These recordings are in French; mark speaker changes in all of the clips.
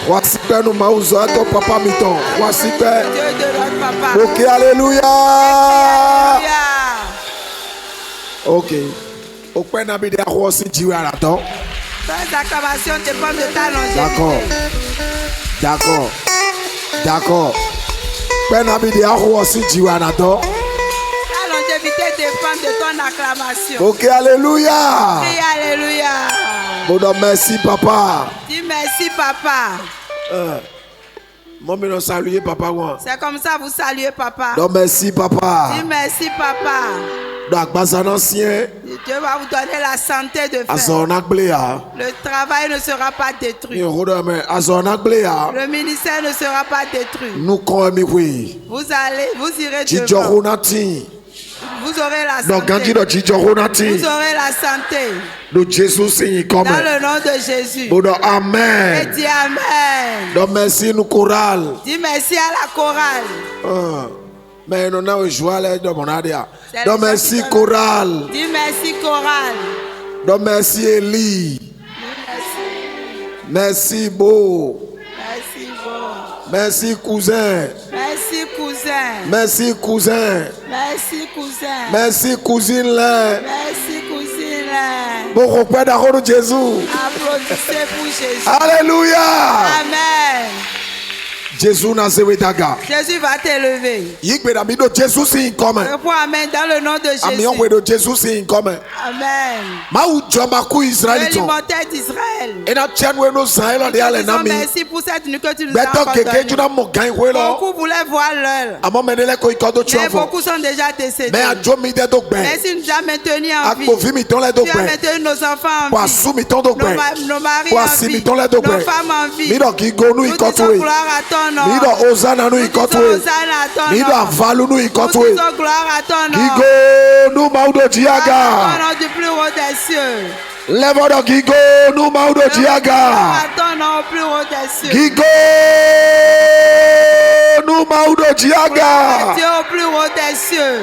Speaker 1: Voici que nous m'ausons à ton papa miton. Voici que.
Speaker 2: Dieu de notre papa.
Speaker 1: Ok, alléluia. Ok. Au point d'habiter à quoi aussi Dieu à la temps.
Speaker 2: Tes acclamations dépendent de ta longévité.
Speaker 1: D'accord. D'accord. D'accord. Point d'habiter à quoi aussi Dieu à la temps.
Speaker 2: Ta longévité dépend de ton acclamation.
Speaker 1: Ok, alléluia.
Speaker 2: Crie alléluia.
Speaker 1: Bon, donc, merci, papa.
Speaker 2: Dis merci, papa.
Speaker 1: Moi, je saluer papa. Moi.
Speaker 2: C'est comme ça vous saluez, papa.
Speaker 1: Donc, merci, papa.
Speaker 2: Dis merci, papa.
Speaker 1: Donc, bazan ancien.
Speaker 2: Dieu va vous donner la santé de faire.
Speaker 1: Azonak blea.
Speaker 2: Le travail ne sera pas détruit.
Speaker 1: Azonak blea.
Speaker 2: Le ministère ne sera pas détruit.
Speaker 1: Nous connaissons oui.
Speaker 2: Vous irez devant. Vous aurez la santé. Vous aurez la santé. Dans le nom de Jésus.
Speaker 1: Amen.
Speaker 2: Et dis amen.
Speaker 1: Donc merci nous chorale.
Speaker 2: Dis merci à la chorale.
Speaker 1: Mais nous avons joué de mon adia.
Speaker 2: C'est
Speaker 1: Donc
Speaker 2: les
Speaker 1: merci
Speaker 2: gens qui
Speaker 1: chorale.
Speaker 2: Dis merci chorale.
Speaker 1: Donc merci Elie.
Speaker 2: Dis merci.
Speaker 1: Merci beau.
Speaker 2: Merci bon.
Speaker 1: Merci cousin.
Speaker 2: Merci cousin.
Speaker 1: Merci cousin.
Speaker 2: Merci cousin.
Speaker 1: Merci cousine là.
Speaker 2: Merci cousine.
Speaker 1: Beaucoup de d'accord de Jésus.
Speaker 2: Applaudissez pour Jésus.
Speaker 1: Alléluia.
Speaker 2: Amen.
Speaker 1: Jésus Nazareth.
Speaker 2: Jésus va t'élever.
Speaker 1: Jésus c'est commun.
Speaker 2: Réponds amen dans le nom de Jésus.
Speaker 1: Jésus c'est commun.
Speaker 2: Amen.
Speaker 1: L'alimentaire
Speaker 2: d'Israël.
Speaker 1: Merci
Speaker 2: pour cette nuit que tu nous as accordée. Beaucoup voulaient voir l'heure. Mais beaucoup sont déjà décédés. Mais si nous as maintenu en vie, tu as maintenu nos enfants en vie, nos maris en vie, nos femmes en vie. Nous disons gloire à ton nom. Nous disons Hosanna à ton nom. Nous disons gloire à ton nom. Au nom du plus haut des cieux.
Speaker 1: Lève Gigo, nous maudo Diaga.
Speaker 2: Attends, non, au plus haut des cieux.
Speaker 1: Gigo, nous maudo Diaga.
Speaker 2: Dieu au plus haut des cieux.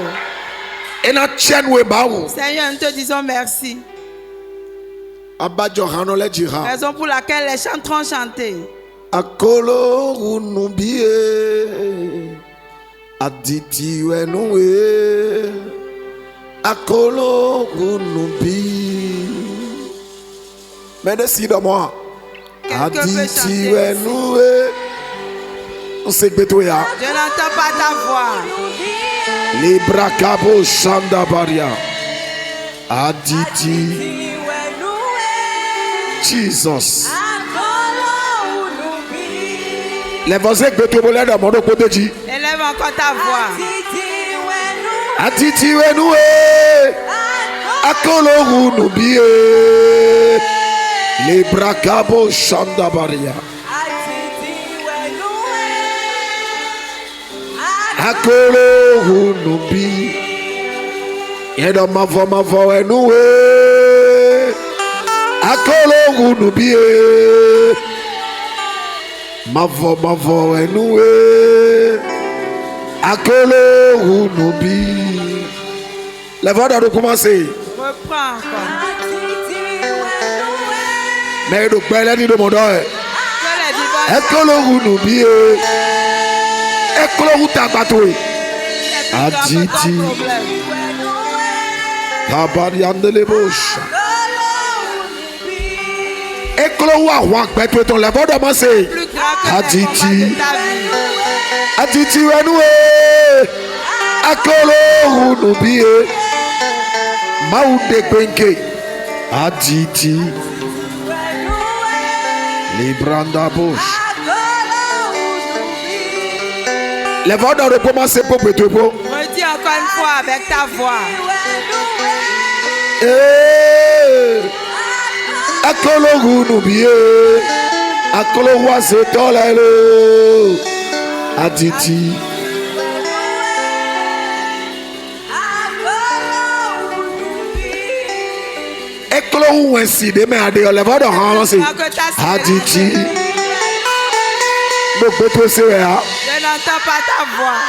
Speaker 1: Et na tienwe baou.
Speaker 2: Seigneur, nous te disons merci.
Speaker 1: Abadjo hanole jira.
Speaker 2: Raison pour laquelle les chanteront chanter.
Speaker 1: Akolo unubie. Aditi wenue. Akolo unubie. Mais décide moi. Aditi wenue. On sait que toi ya.
Speaker 2: Je n'entends pas ta voix.
Speaker 1: Libra Cabo Shanda Baria. Aditi. Jesus. Les voisins que tu voulais dans mon côté dit.
Speaker 2: Élève encore ta voix.
Speaker 1: Aditi wenue. Akolo unubie. Libra Cabo Shanda Baria. Akolo unubi. Yedo mavo enue. Akolo unubi. Mavo enue. Akolo unubi. La voix doit recommencer.
Speaker 2: Reprends encore.
Speaker 1: Mais le père dit de mon doigt. Akolo unubi. Ekolo utabatwe. Aditi. Kabariandele bosha. Ekolo wa wa petwe ton levo de masse. Aditi. Aditi wenue. Akolo unubie. Maude kwenke. Aditi. Libranda bosha. Les voix doivent recommencer pour que tu peux.
Speaker 2: Redis encore une fois avec ta voix.
Speaker 1: Akolo unubie. Akolo wase tolelo. Aditi. Ekolo wensi de me ade les voix doivent recommencer. Aditi.
Speaker 2: Je n'entends pas ta voix.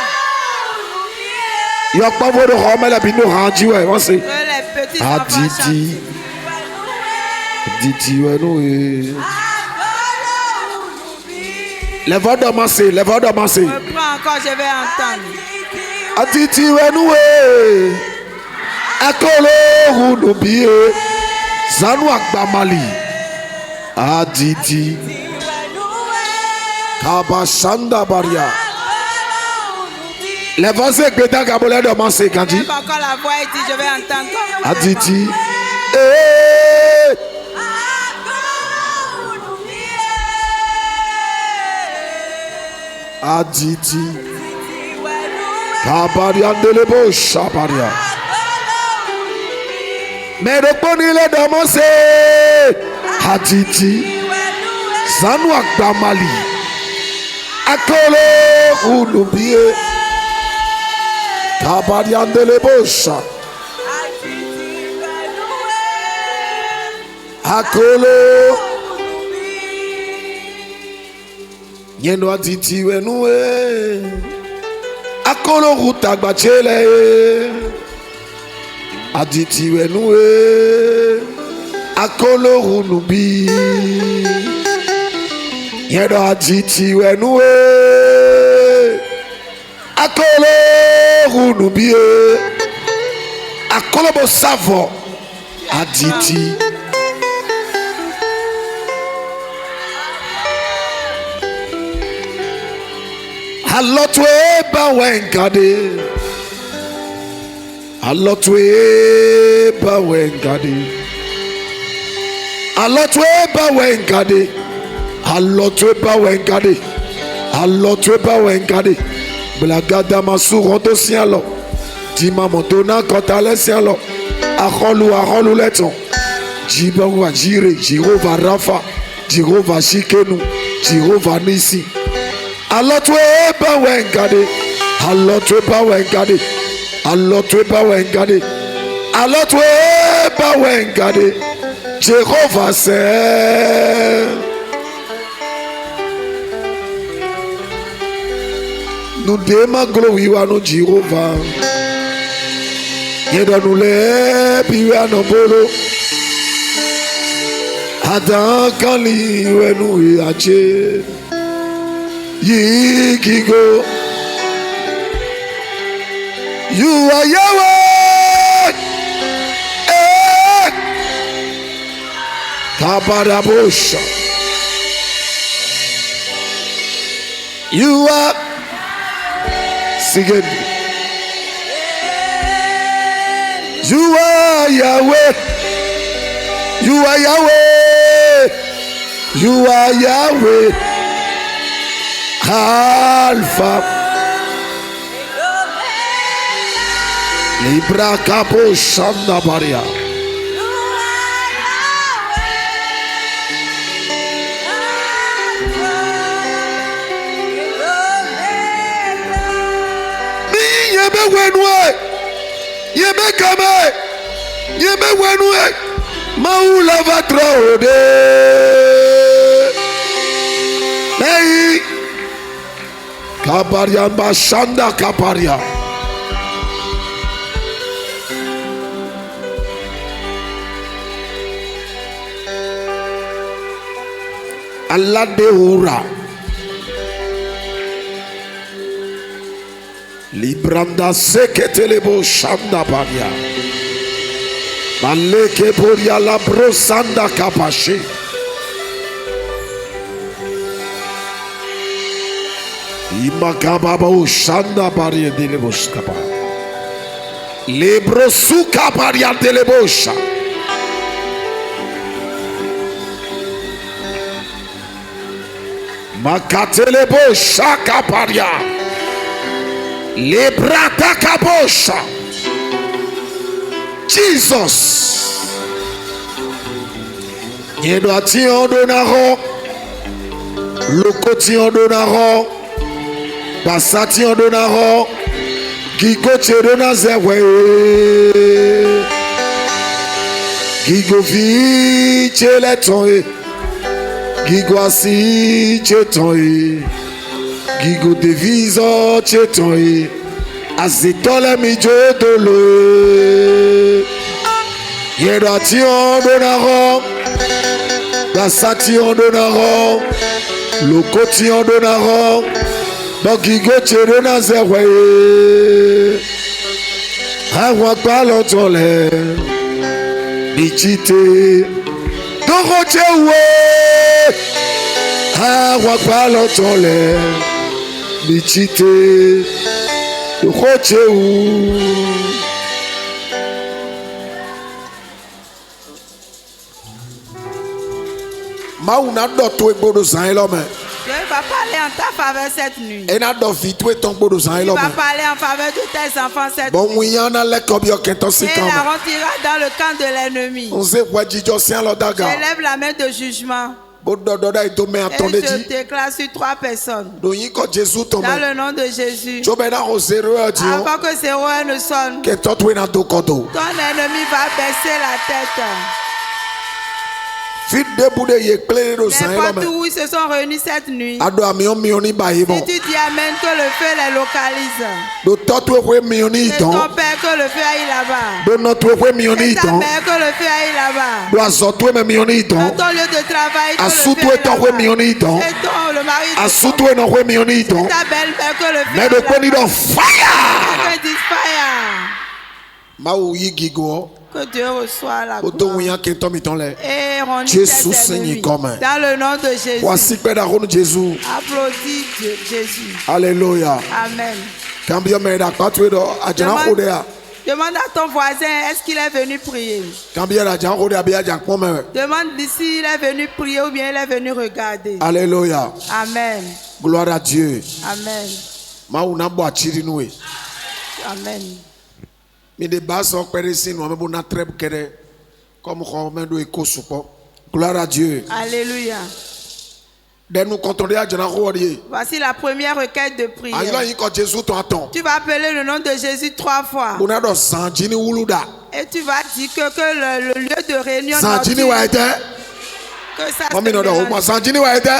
Speaker 1: Il n'y a pas de rhum à la bino rendu.
Speaker 2: Que les petits enfants chantent.
Speaker 1: Aditi, Les voix d'amassé, les voix d'amassé.
Speaker 2: Reprends encore, je vais entendre.
Speaker 1: Atiti wenoué. Akolo unubie. Zanu akbamali. Aditi. Kabashanda baria. Les voix c'est que t'as gabolé d'amassé quand dit.
Speaker 2: Encore la voix et dit je vais entendre.
Speaker 1: Aditi. Aditi Kabaria delebo shabaria Meroponile damose Aditi Zanu akbamali Akolo unubie Kabaria delebo sha Akolo Yendo atiti wenue Akolo rutagba chele Atiti wenue Akolo runubi Yendo atiti wenue Akolo runubi Akolo bo savo Atiti Alotwe bawengade Alotwe bawengade Alotwe bawengade Alotwe bawengade Alotwe bawengade Blagada masurondo sialo Dima montona kotale sialo Arolu leton Jibawa jire Jirova rafa Jirova shikenu Jirova nisi Alotwe bawengade Alotwe bawengade Alotwe bawengade Alotwe bawengade Jehovah se Nous démaglorions nous Jehovah Yeda nous le biwa no bolo Adam kali wenu yache Yigigo You are Yahweh Kabarabosha You are Sing You are Yahweh You are Yahweh You are Yahweh Alpha Libra Capo Shanda Baria Yebe wenwe Yebe kame Yebe wenwe Maula va trode Hey Kabaria Bashanda Kabaria Allah de Ura Libranda seketelebo shanda baria Maleke boria la brosanda kapache Imakababa shanda baria delebo skapa Lebro suka baria delebo sha Makatelebo shaka baria Lebrata kabosha Jesus Yedo ati ondonaro Lokoti ondonaro Basati ondonaro Gigo chedona zewe Gigo vi cheleton Gigo asi cheton Gigo deviso cheton Azitole mi jodolo Yedo ati ondonaro Basati ondonaro Le quotidien de Naro. Bakigo Cherona Zerwe. Awa Palotole. Bichite. Dorochewe. Awa Palotole. Bichite. Dorochewe. Mauna doto ebodo zan l'homme.
Speaker 2: Dieu va parler en ta faveur cette nuit.
Speaker 1: Et na do vitwe ton bodo zan
Speaker 2: Il
Speaker 1: l'homme.
Speaker 2: va parler en faveur de tes enfants cette
Speaker 1: Bon
Speaker 2: nuit.
Speaker 1: oui yana le kobio kento
Speaker 2: Et
Speaker 1: sikam.
Speaker 2: la rentrera dans le camp de l'ennemi.
Speaker 1: On sait quoi jijo sien lo daga.
Speaker 2: Élève la main de jugement.
Speaker 1: Bodo doda ito me
Speaker 2: Et
Speaker 1: attendez
Speaker 2: je
Speaker 1: dit.
Speaker 2: déclare sur 3 personnes.
Speaker 1: Do yin ko Jésus ton
Speaker 2: Dans
Speaker 1: me.
Speaker 2: le nom de Jésus.
Speaker 1: Jo be na o zero dio.
Speaker 2: Avant que ces rois ne sonnent,
Speaker 1: Ke to twe na do kodo.
Speaker 2: ton ennemi va baisser la tête.
Speaker 1: Fit de bude ye plé do zan
Speaker 2: N'importe
Speaker 1: l'homme.
Speaker 2: où ils se sont réunis cette nuit.
Speaker 1: Ado amion mioni ba
Speaker 2: Si
Speaker 1: yebo.
Speaker 2: tu dis amen, que le feu les localise.
Speaker 1: Do to twe we mioni
Speaker 2: C'est ton
Speaker 1: don.
Speaker 2: père que le feu aille là-bas.
Speaker 1: Do no twe we mioni
Speaker 2: C'est ta
Speaker 1: don.
Speaker 2: mère que le feu aille là-bas.
Speaker 1: Do azo twe me mioni
Speaker 2: Dans
Speaker 1: don.
Speaker 2: ton lieu de travail, que le
Speaker 1: Asu
Speaker 2: feu
Speaker 1: twe
Speaker 2: aille
Speaker 1: ton we
Speaker 2: là-bas.
Speaker 1: mioni don.
Speaker 2: C'est ton, le mari de
Speaker 1: Asu
Speaker 2: ton
Speaker 1: twe no we mioni don.
Speaker 2: ta belle-mère que le feu
Speaker 1: Mais
Speaker 2: aille
Speaker 1: de
Speaker 2: là-bas.
Speaker 1: peni do fire.
Speaker 2: Que dis fire.
Speaker 1: Ma ou yi gigo.
Speaker 2: Que Dieu reçoit la
Speaker 1: Oto
Speaker 2: gloire.
Speaker 1: wiyan kento mi ton le.
Speaker 2: Et on
Speaker 1: Jésus Seigneur comme.
Speaker 2: dans le nom de Jésus.
Speaker 1: Voici que da ronu Jésus.
Speaker 2: Applaudis Dieu, Jésus.
Speaker 1: Alléluia.
Speaker 2: Amen.
Speaker 1: Cambio me da patwe do ajana khode ya.
Speaker 2: Demande à ton voisin, est-ce qu'il est venu prier?
Speaker 1: Cambio da ajana khode abi ajan pon me.
Speaker 2: Demande si il est venu prier ou bien il est venu regarder.
Speaker 1: Alléluia.
Speaker 2: Amen.
Speaker 1: Gloire à Dieu.
Speaker 2: Amen.
Speaker 1: Ma ou na bo achiri nou e.
Speaker 2: Amen.
Speaker 1: Mi de base o pere sin no me bo na treb kere. Comme ko me do e ko supo. Gloire à Dieu.
Speaker 2: Alléluia.
Speaker 1: De nous contrôler ajana khode.
Speaker 2: Voici la première requête de prière.
Speaker 1: Ayilo yin ko Jésus ton attend.
Speaker 2: Tu vas appeler le nom de Jésus 3 fois.
Speaker 1: Bona do sanjini wuluda.
Speaker 2: Et tu vas dire que le lieu de réunion
Speaker 1: Sanjini wa ete.
Speaker 2: que ça se
Speaker 1: Mami no do
Speaker 2: mélange.
Speaker 1: mo sanjini wa ete.
Speaker 2: Que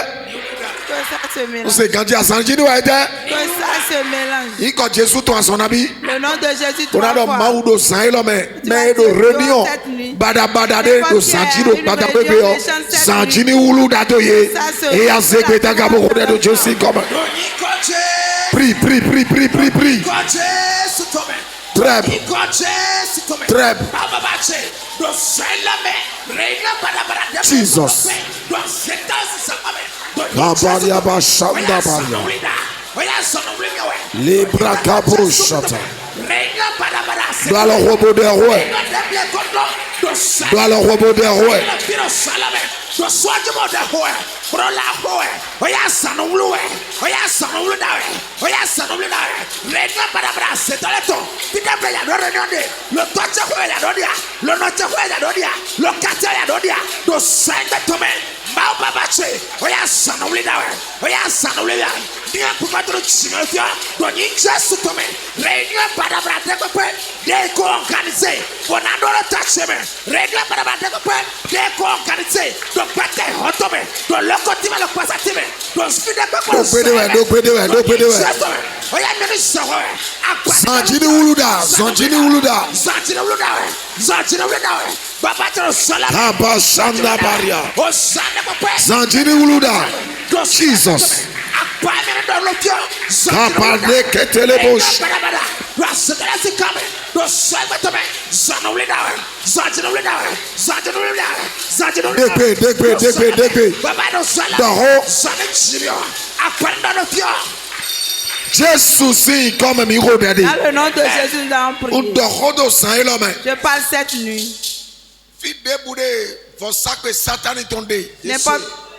Speaker 2: ça se
Speaker 1: On
Speaker 2: mélange.
Speaker 1: sait quand il y a sanjini wa ete.
Speaker 2: Que ça se mélange.
Speaker 1: Il ko Jésus ton son abi.
Speaker 2: Le nom de Jésus
Speaker 1: On a
Speaker 2: 3
Speaker 1: do
Speaker 2: fois.
Speaker 1: maudo san lo me. Me do
Speaker 2: dire
Speaker 1: réunion.
Speaker 2: cette nuit.
Speaker 1: Bada bada de do sanjino
Speaker 2: Une
Speaker 1: bada
Speaker 2: réunion
Speaker 1: bebe yo.
Speaker 2: des chants cette
Speaker 1: Sanjini wuluda do ye.
Speaker 2: Ça se
Speaker 1: Et a
Speaker 2: fait
Speaker 1: zeke ta
Speaker 2: la
Speaker 1: gabo de do Jésus comme. Prie. Treb. Treb. Jesus. Kabaria ba shanda baria. Libra kabro shata. Doit le robot des rois. Doit le robot des rois. Sanjini wuluda. Kaba shanda baria. Sanjini wuluda. Jesus. Kapade ketelebosh. Degbe. Jésus si comme mi rodade.
Speaker 2: Dans le nom de Jésus, nous allons prier.
Speaker 1: Udohodo san elome.
Speaker 2: Je parle cette nuit.
Speaker 1: Fi debude for sakwe Satan tonde.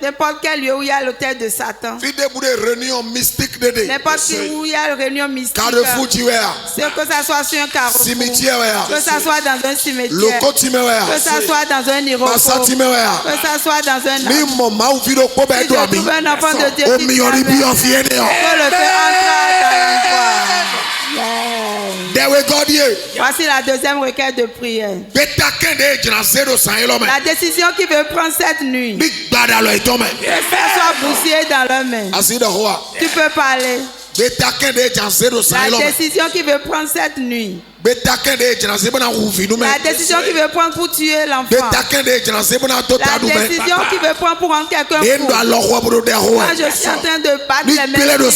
Speaker 2: N'importe quel lieu où il y a l'autel de Satan.
Speaker 1: Fi debude réunion mystique de.
Speaker 2: N'importe où il y a une réunion mystique.
Speaker 1: Carrefour tiwea.
Speaker 2: C'est que ça soit sur un carrefour.
Speaker 1: Cimetière wea.
Speaker 2: Que ça soit dans un cimetière.
Speaker 1: Loko timewea.
Speaker 2: Que ça soit dans un aéroport.
Speaker 1: Basa timewea.
Speaker 2: Que ça soit dans un
Speaker 1: Ni mama ou vido ko be
Speaker 2: Si
Speaker 1: do
Speaker 2: je
Speaker 1: ami.
Speaker 2: trouve un enfant de Dieu
Speaker 1: O
Speaker 2: qui
Speaker 1: mi yori bi on fiene o.
Speaker 2: que le feu entre dans l'envoi.
Speaker 1: Dewe godie.
Speaker 2: Voici la deuxième requête de prière.
Speaker 1: Beta kende jina zero san elome.
Speaker 2: La décision qu'il veut prendre cette nuit.
Speaker 1: Big bada lo itome.
Speaker 2: Que ça soit bousillé dans leurs mains.
Speaker 1: Asida hoa.
Speaker 2: Tu peux parler.
Speaker 1: Beta kende jina zero san
Speaker 2: La
Speaker 1: elome.
Speaker 2: décision qu'il veut prendre cette nuit. La décision qu'il veut prendre pour tuer l'enfant. La décision qu'il veut prendre pour rendre quelqu'un fou. Moi, je suis en train de battre les mains. Que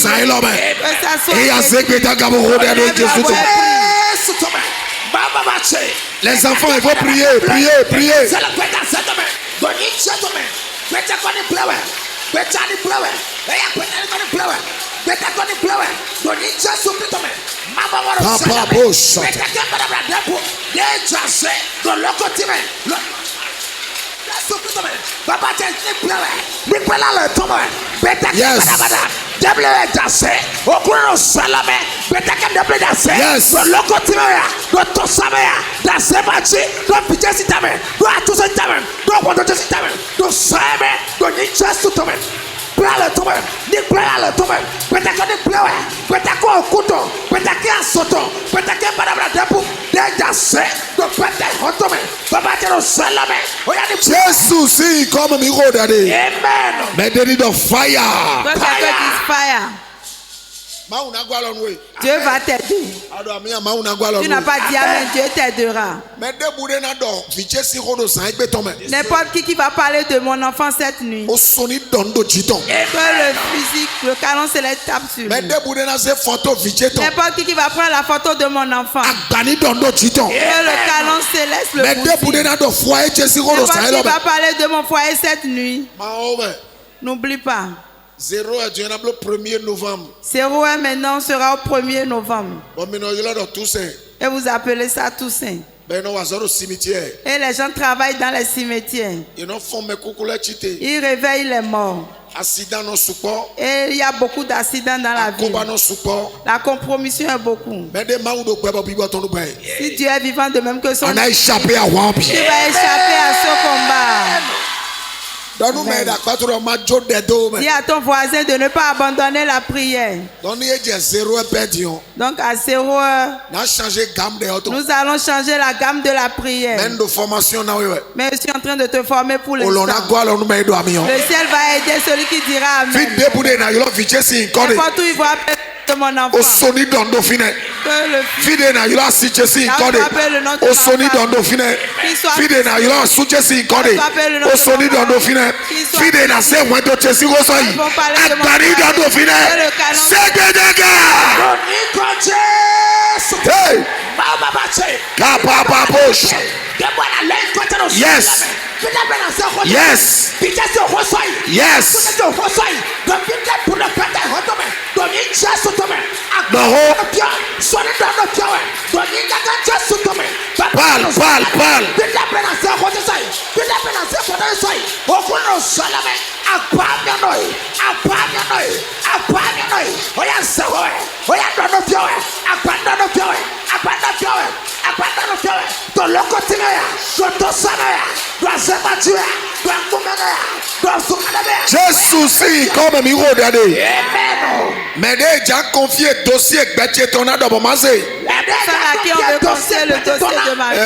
Speaker 2: ça soit
Speaker 1: les enfants, il faut prier, prier, prier. Papa Bosch. Yes. Jesus, see, come me go daddy. Amen. May they need of fire.
Speaker 2: Fire. Dieu va t'aider. Tu n'as pas dit amen, Dieu t'aidera. N'importe qui va parler de mon enfant cette nuit, que le physique, le canon céleste tape sur lui. N'importe qui va prendre la photo de mon enfant, que le canon céleste le bousille. N'importe qui va parler de mon foyer cette nuit, n'oublie pas.
Speaker 1: 1er novembre.
Speaker 2: 01 maintenant sera au 1er novembre. Et vous appelez ça Toussaint. Et les gens travaillent dans les cimetières. Ils réveillent les morts. Et il y a beaucoup d'accidents dans la vie. La compromission est beaucoup. Si Dieu est vivant de même que son
Speaker 1: on a échappé à Wampi.
Speaker 2: Tu vas échapper à ce combat. Dis à ton voisin de ne pas abandonner la prière. Donc à 0 heure, nous allons changer la gamme de la prière. Mais je suis en train de te former pour le ciel. Le ciel va aider celui qui dira amen. N'importe où il va appeler de mon enfant. Que le fils de
Speaker 1: yes. Yes. Yes. Jésus, comme mi rodade. Mais déjà confié dossier bête ton a d'abord massé.
Speaker 2: À qui on veut confier le dossier de ma vie.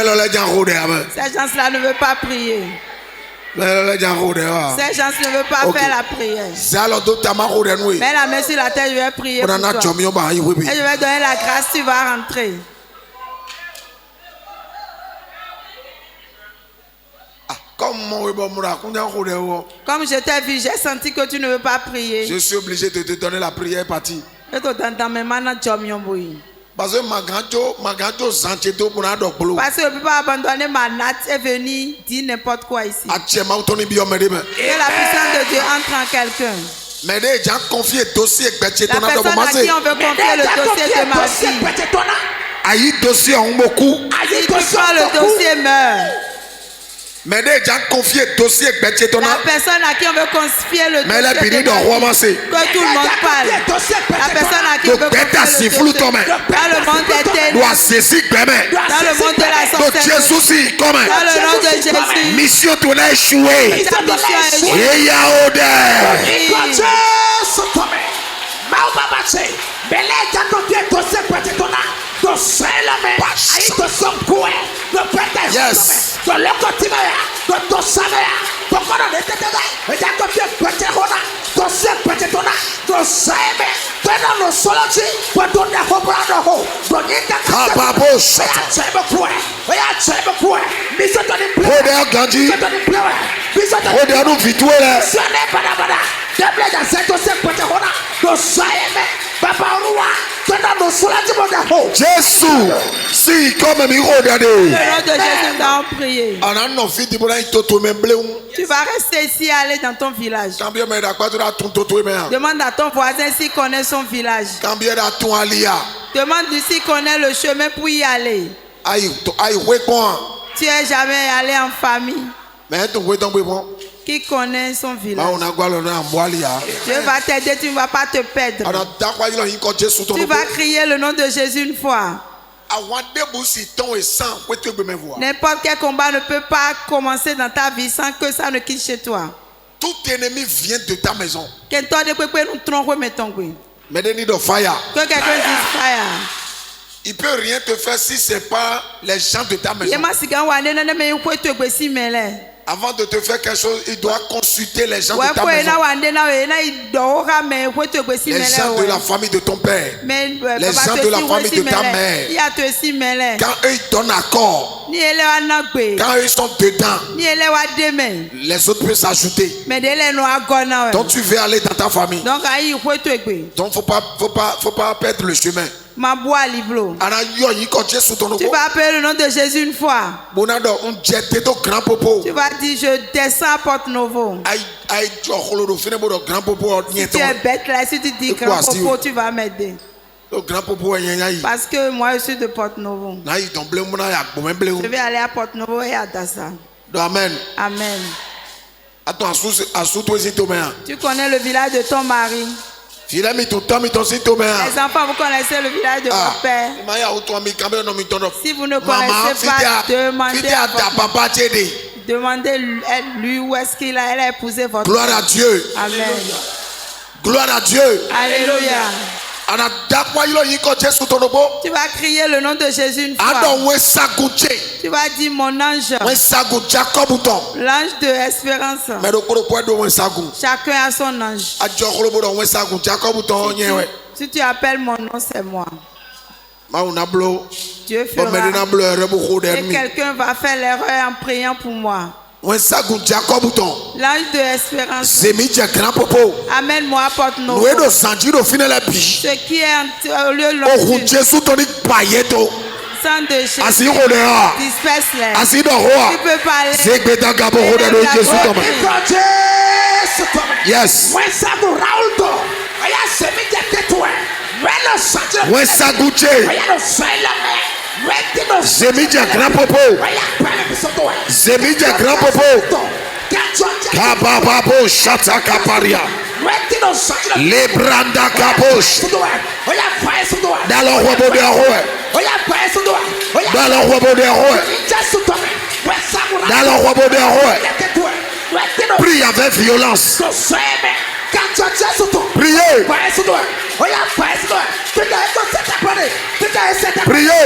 Speaker 2: Ces gens-là ne veulent pas prier. Ces gens ne veulent pas faire la prière. Mets la main sur la tête, je vais prier pour toi. Et je vais donner la grâce, tu vas rentrer. Comme je t'ai vu, j'ai senti que tu ne veux pas prier.
Speaker 1: Je suis obligé de te donner la prière partie.
Speaker 2: Parce que je ne peux pas abandonner ma natte et venir dire n'importe quoi ici. Que la puissance de Dieu entre en quelqu'un.
Speaker 1: Mais déjà confié dossier
Speaker 2: la personne à qui on veut confier le dossier de ma vie.
Speaker 1: Aïe dossier en beaucoup.
Speaker 2: Si tu prends le dossier meurt.
Speaker 1: Mais déjà confié dossier
Speaker 2: la personne à qui on veut confier le dossier que tout le monde parle. La personne à qui on veut confier le dossier dans le monde des ténèbres, dans le monde de la sorcellerie, dans le nom de Jésus.
Speaker 1: Mission tout a échoué.
Speaker 2: Ta mission est échouée.
Speaker 1: Et Yaoude. Yes. Jésus, si comme mi regardez.
Speaker 2: Le nom de Jésus, nous allons prier. Tu vas rester ici, aller dans ton village. Demande à ton voisin s'il connaît son village. Demande-lui s'il connaît le chemin pour y aller. Tu n'es jamais allé en famille. Qui connaît son village. Dieu va t'aider, tu ne vas pas te perdre. Tu vas crier le nom de Jésus une fois. N'importe quel combat ne peut pas commencer dans ta vie sans que ça ne quitte chez toi.
Speaker 1: Tout ennemi vient de ta maison.
Speaker 2: Que quelqu'un dise fire.
Speaker 1: Il peut rien te faire si ce n'est pas les gens de ta maison. Avant de te faire quelque chose, il doit consulter les gens de ta maison. Les gens de la famille de ton père. Les gens de la famille de ta mère. Quand eux ils donnent accord, quand eux ils sont dedans, les autres peuvent s'ajouter. Donc tu veux aller dans ta famille. Donc faut pas perdre le chemin.
Speaker 2: Tu vas appeler le nom de Jésus une fois. Tu vas dire je descends à Porte-Novo. Si tu es bête là, si tu dis grand popo, tu vas m'aider. Parce que moi je suis de Porte-Novo. Je vais aller à Porte-Novo et à Dassa.
Speaker 1: Amen.
Speaker 2: Amen. Tu connais le village de ton mari. Les enfants, vous connaissez le village de mon père. Si vous ne connaissez pas, demandez-lui où est-ce qu'il a épousé votre
Speaker 1: Gloire à Dieu.
Speaker 2: Amen.
Speaker 1: Gloire à Dieu.
Speaker 2: Alléluia. Tu vas crier le nom de Jésus une fois. Tu vas dire mon ange. L'ange de espérance. Chacun a son ange. Si tu appelles mon nom, c'est moi. Dieu fera. Et quelqu'un va faire l'erreur en priant pour moi. L'ange de espérance. Amène-moi à Porte-Novo. Ce qui est au lieu de l'autre. Sang de Jésus. Disperse-les. Tu peux parler.
Speaker 1: Yes. Zemidja grand popo. Zemidja grand popo. Kabababo shata kaparia. Lebranda kabosh. Dans le robot de roi. Dans le robot de roi. Dans le robot de roi. Prie avec violence. Priez. Priez.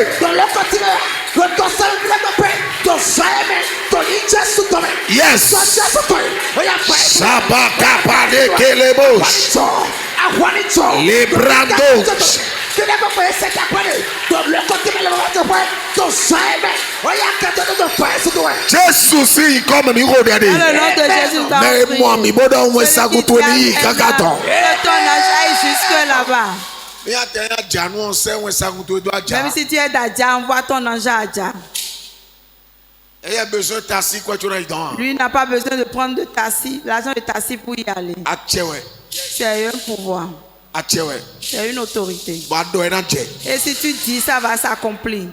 Speaker 1: Yes. Sabakapade kelebos. Les brandos. Jésus si comme mi regardez. Mais moi mi bodo on ça goutoni kakaton.
Speaker 2: Ton âge aille jusque là-bas. Même si tu es d'Adja, envoie ton ange à Adja. Lui n'a pas besoin de prendre de taxi, l'argent de taxi pour y aller. C'est un pouvoir. C'est une autorité. Et si tu dis, ça va s'accomplir.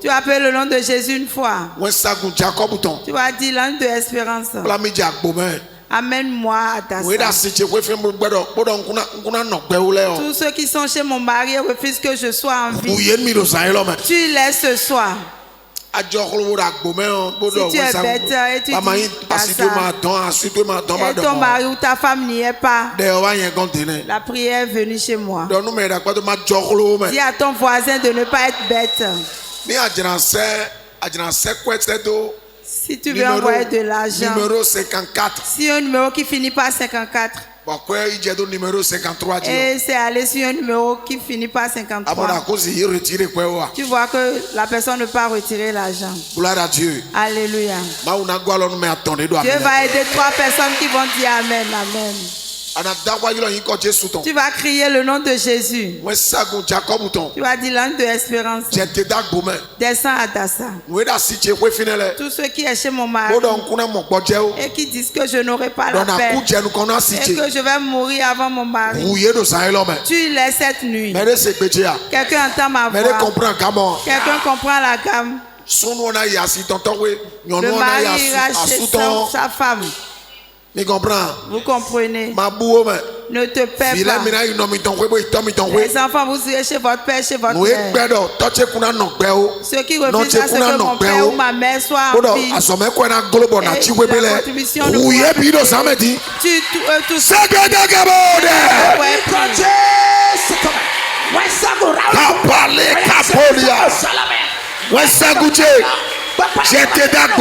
Speaker 2: Tu appelles le nom de Jésus une fois. Tu vas dire l'ange de espérance. Amène-moi à ta soeur. Tous ceux qui sont chez mon mari refusent que je sois en vie. Tu laisses ce soir. Si tu es bête et tu dis à ça, et ton mari ou ta femme n'y est pas, la prière est venue chez moi. Dis à ton voisin de ne pas être bête. Si tu veux envoyer de l'argent.
Speaker 1: Numéro 54.
Speaker 2: Si un numéro qui finit par 54. Et c'est aller sur un numéro qui finit par 53. Tu vois que la personne ne peut pas retirer l'argent.
Speaker 1: Gloire à Dieu.
Speaker 2: Alléluia. Dieu va aider 3 personnes qui vont dire Amen. Amen. Tu vas crier le nom de Jésus. Tu vas dire l'âme de l'espérance. Descends à Dassa. Tous ceux qui sont chez mon mari et qui disent que je n'aurai pas la paix et que je vais mourir avant mon mari. Tue-les cette nuit. Quelqu'un entend ma voix. Quelqu'un comprend la gamme. Le mari ira chez sa femme. Vous comprenez? Ne te perds pas. Les enfants, vous irez chez votre père, chez votre mère. Ceux qui refusent à ce que mon père ou ma mère soit en vie. Et la contribution de tout ça.
Speaker 1: J'étais d'accord.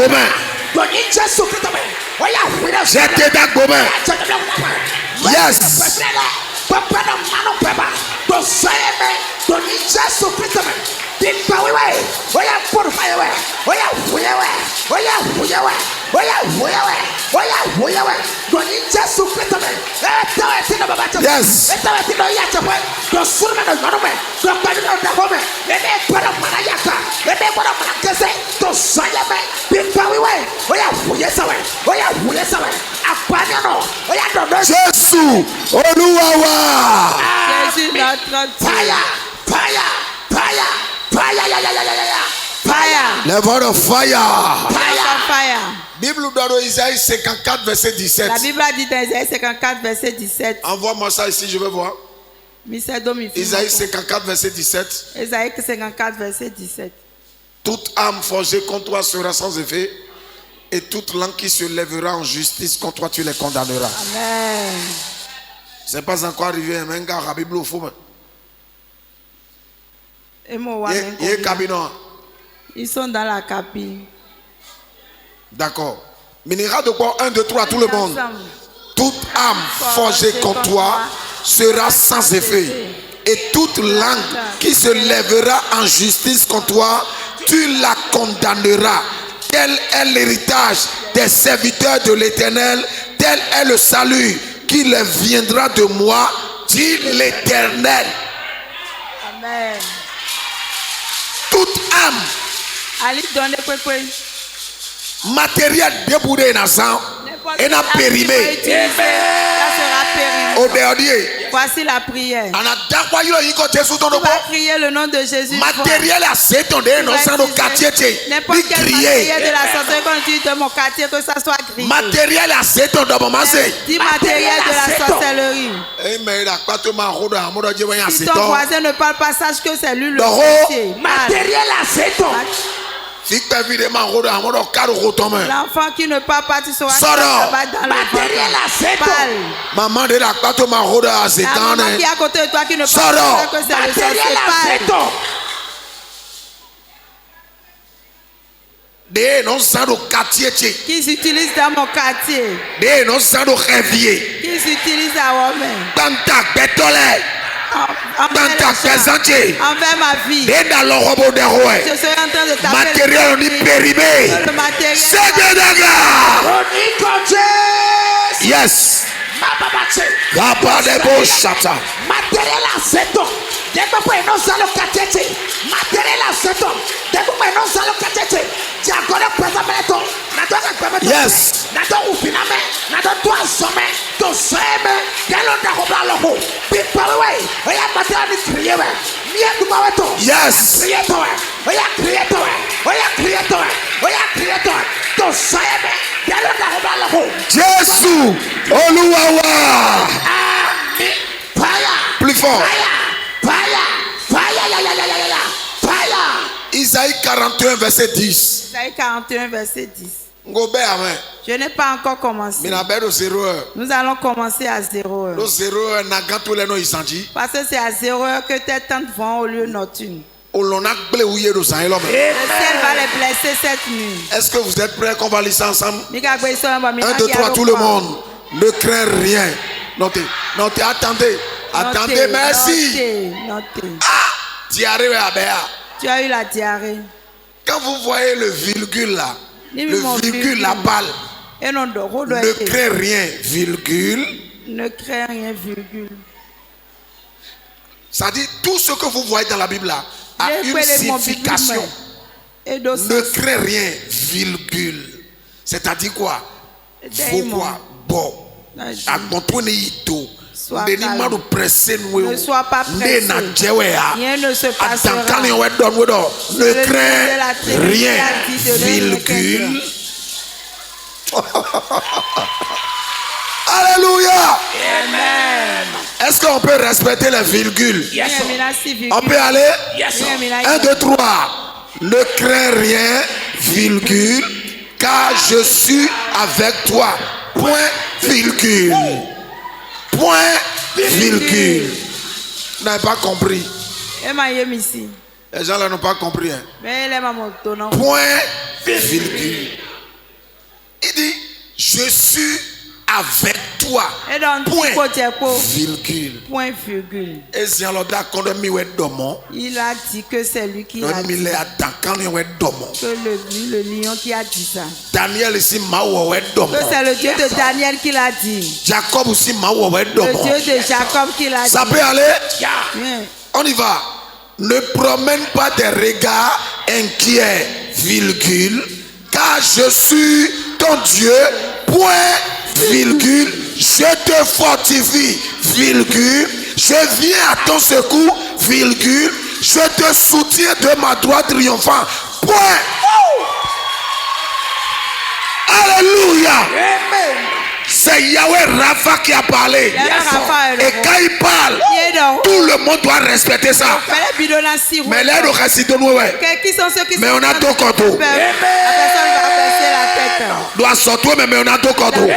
Speaker 1: Yes. Jésus, Oluwawa.
Speaker 2: Jésus notre Dieu. Fire.
Speaker 1: Le vent de fire.
Speaker 2: Fire.
Speaker 1: Bible dans Isaïe 54 verset 17.
Speaker 2: La Bible a dit dans Isaïe 54 verset 17.
Speaker 1: Envoie-moi ça ici, je veux voir. Isaïe 54 verset 17.
Speaker 2: Isaïe 54 verset 17.
Speaker 1: Toute âme forgée contre toi sera sans effet, et toute langue qui se lèvera en justice contre toi, tu les condamneras.
Speaker 2: Amen.
Speaker 1: C'est pas encore arrivé, mais un gars la Bible au fond.
Speaker 2: Ils sont dans la cabine.
Speaker 1: D'accord. Minera de quoi 1, 2, 3, tout le monde. Toute âme forgée contre toi sera sans effet. Et toute langue qui se lèvera en justice contre toi, tu la condamneras. Tel est l'héritage des serviteurs de l'Éternel. Tel est le salut qui leur viendra de moi, dit l'Éternel.
Speaker 2: Amen.
Speaker 1: Toute âme matériel débourré dans sang et n'a périmé. Au dernier.
Speaker 2: Voici la prière. Tu vas crier le nom de Jésus.
Speaker 1: Matériel à cet endroit non sans nos quartiers.
Speaker 2: N'importe quel matériel de la sorcellerie qu'on utilise de mon quartier, que ça soit grillé.
Speaker 1: Matériel à cet endroit.
Speaker 2: Dis matériel de la sorcellerie. Si ton voisin ne parle pas, sache que c'est lui le sorcier.
Speaker 1: Matériel à cet endroit.
Speaker 2: L'enfant qui ne parle pas, tu seras dans le parle.
Speaker 1: Maman de la
Speaker 2: maman qui est à côté de toi qui ne parle pas, que c'est le sorcier, parle. Qui s'utilise dans mon quartier. Qui s'utilise à Romain. Envers ma vie. Je serai en train de taper
Speaker 1: matériel ni périmé.
Speaker 2: le matériel.
Speaker 1: Yes. Matériel
Speaker 3: à 7 ans.
Speaker 1: Yes. Jésus, Oluwawa. Plus fort. Isaïe 41 verset 10.
Speaker 2: Isaïe 41 verset 10. Je n'ai pas encore commencé. Nous allons commencer à 0 heure. Parce que c'est à 0 heure que tes tentes vont au lieu nocturne.
Speaker 1: Le ciel
Speaker 2: va les blesser cette nuit.
Speaker 1: Est-ce que vous êtes prêts qu'on va lire ça ensemble? 1, 2, 3, tout le monde. Ne crains rien. Notez, attendez. Attendez, merci. Diarrhée à Béa.
Speaker 2: Tu as eu la diarrhée.
Speaker 1: Quand vous voyez le virgule là, le virgule, la balle. Ne crains rien, virgule.
Speaker 2: Ne crains rien, virgule.
Speaker 1: Ça dit tout ce que vous voyez dans la Bible là a une signification. Ne crains rien, virgule. C'est-à-dire quoi? Faut quoi? Bon.
Speaker 2: Ne sois pas pressé. Rien ne se passera.
Speaker 1: Ne crains rien, virgule. Alléluia.
Speaker 2: Amen.
Speaker 1: Est-ce qu'on peut respecter les virgules?
Speaker 2: Yes.
Speaker 1: On peut aller? Yes. 1, 2, 3. Ne crains rien, virgule, car je suis avec toi. Point, virgule. Point, virgule. Vous n'avez pas compris. Les gens là n'ont pas compris. Hein? Point, virgule. Il dit, je suis avec toi. Point, virgule.
Speaker 2: Point, virgule. Il a dit que c'est lui qui a dit. Que le lion qui a dit ça.
Speaker 1: Daniel ici,
Speaker 2: que c'est le Dieu de Daniel qui l'a dit.
Speaker 1: Jacob aussi,
Speaker 2: le Dieu de Jacob qui l'a dit.
Speaker 1: Ça peut aller? Yeah. On y va. Ne promène pas des regards inquiets, virgule, car je suis ton Dieu, point, virgule, je te fortifie, virgule, je viens à ton secours, virgule, je te soutiens de ma droite triomphante, point. Alléluia. Amen. C'est Yahweh Rapha qui a parlé. Et quand il parle, tout le monde doit respecter ça. Mais là, nous restons nous. Mais on a deux cordeaux. Nous sortons, mais on a deux cordeaux.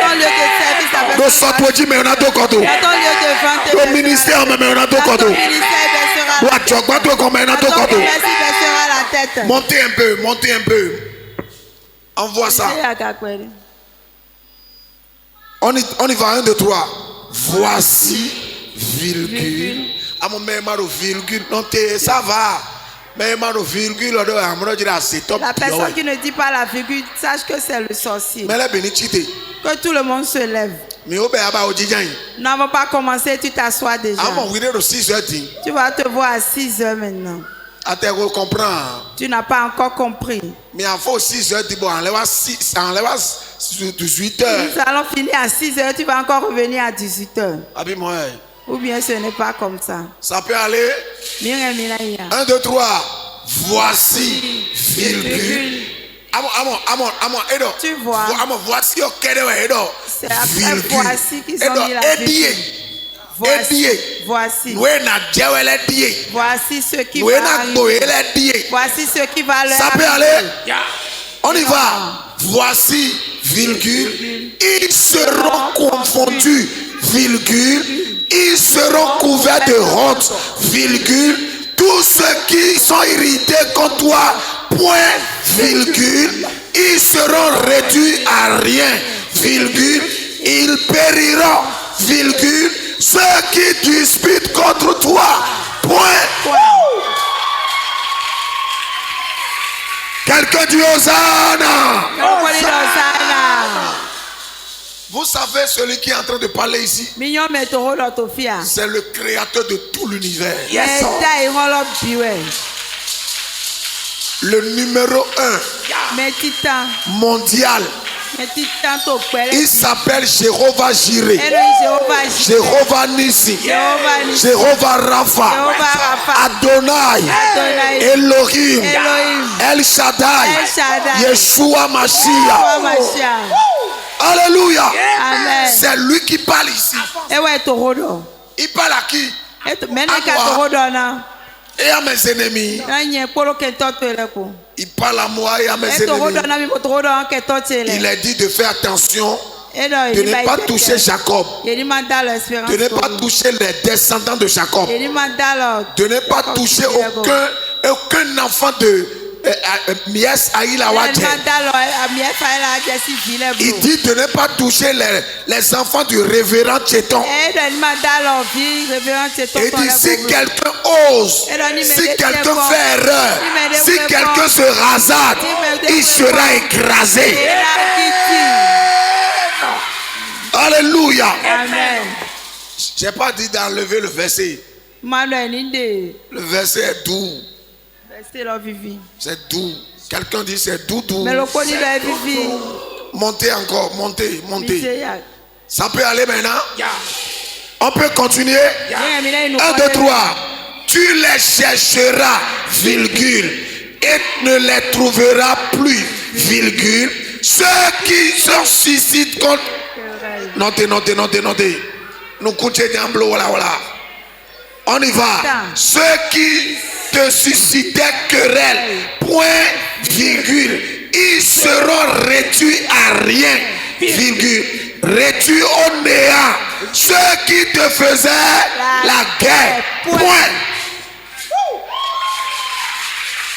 Speaker 1: Nous sortons, mais on a deux cordeaux. Nous ministère, mais on a deux cordeaux. Nous sortons, mais on a deux cordeaux. Montez un peu, montez un peu. On voit ça. On y va, 1, 2, 3. Voici, virgule. À mon même virgule. Non, ça va. Même virgule.
Speaker 2: La personne qui ne dit pas la virgule, sache que c'est le sorcier. Que tout le monde se lève. Nous n'avons pas commencé, tu t'assois déjà. Tu vas te voir à 6 heures maintenant. Tu n'as pas encore compris.
Speaker 1: Mais il faut 6 heures, enlève 18 heures.
Speaker 2: Nous allons finir à 6 heures, tu vas encore revenir à 18 heures. Ou bien ce n'est pas comme ça.
Speaker 1: Ça peut aller? 1, 2, 3. Voici, virgule.
Speaker 2: Tu vois.
Speaker 1: Voici,
Speaker 2: c'est après voici qu'ils ont mis la virgule. Voici. Voici ce qui va arriver. Voici ce qui va leur
Speaker 1: Ça peut aller? On y va. Voici, virgule. Ils seront confondus, virgule. Ils seront couverts de honte, virgule. Tous ceux qui sont irrités contre toi, point, virgule. Ils seront réduits à rien, virgule. Ils périront, virgule. Ceux qui disputent contre toi, point. Quelqu'un dit Hosanna. Vous savez celui qui est en train de parler ici? C'est le créateur de tout l'univers.
Speaker 2: Yes,
Speaker 1: le numéro 1 mondial. Il s'appelle Jéhovah Jireh, Jéhovah Nissi, Jéhovah Rapha, Adonai, Elohim, El Shaddai, Yeshua Mashiach. Alléluia. C'est lui qui parle ici. Il parle à qui? Et à mes ennemis. Il parle à moi et à mes ennemis. Il a dit de faire attention de ne pas toucher Jacob, de ne pas toucher les descendants de Jacob, de ne pas toucher aucun aucun enfant de Mies Aïla Wadje. Il dit de ne pas toucher les enfants du révérend Tcheton. Et dit si quelqu'un ose, si quelqu'un fait erreur, si quelqu'un se hasarde, il sera écrasé. Alléluia.
Speaker 2: Amen.
Speaker 1: Je n'ai pas dit d'enlever le verset. Le verset est doux. C'est doux. Quelqu'un dit c'est doux. Montez encore, montez. Ça peut aller maintenant? On peut continuer? 1, 2, 3. Tu les chercheras, virgule, et ne les trouveras plus, virgule. Ceux qui se suscitent contre... Notez. Nous continuons, voilà. On y va. Ceux qui te suscitaient querelle, point, virgule, ils seront réduits à rien, virgule, réduits au néant. Ceux qui te faisaient la guerre, point.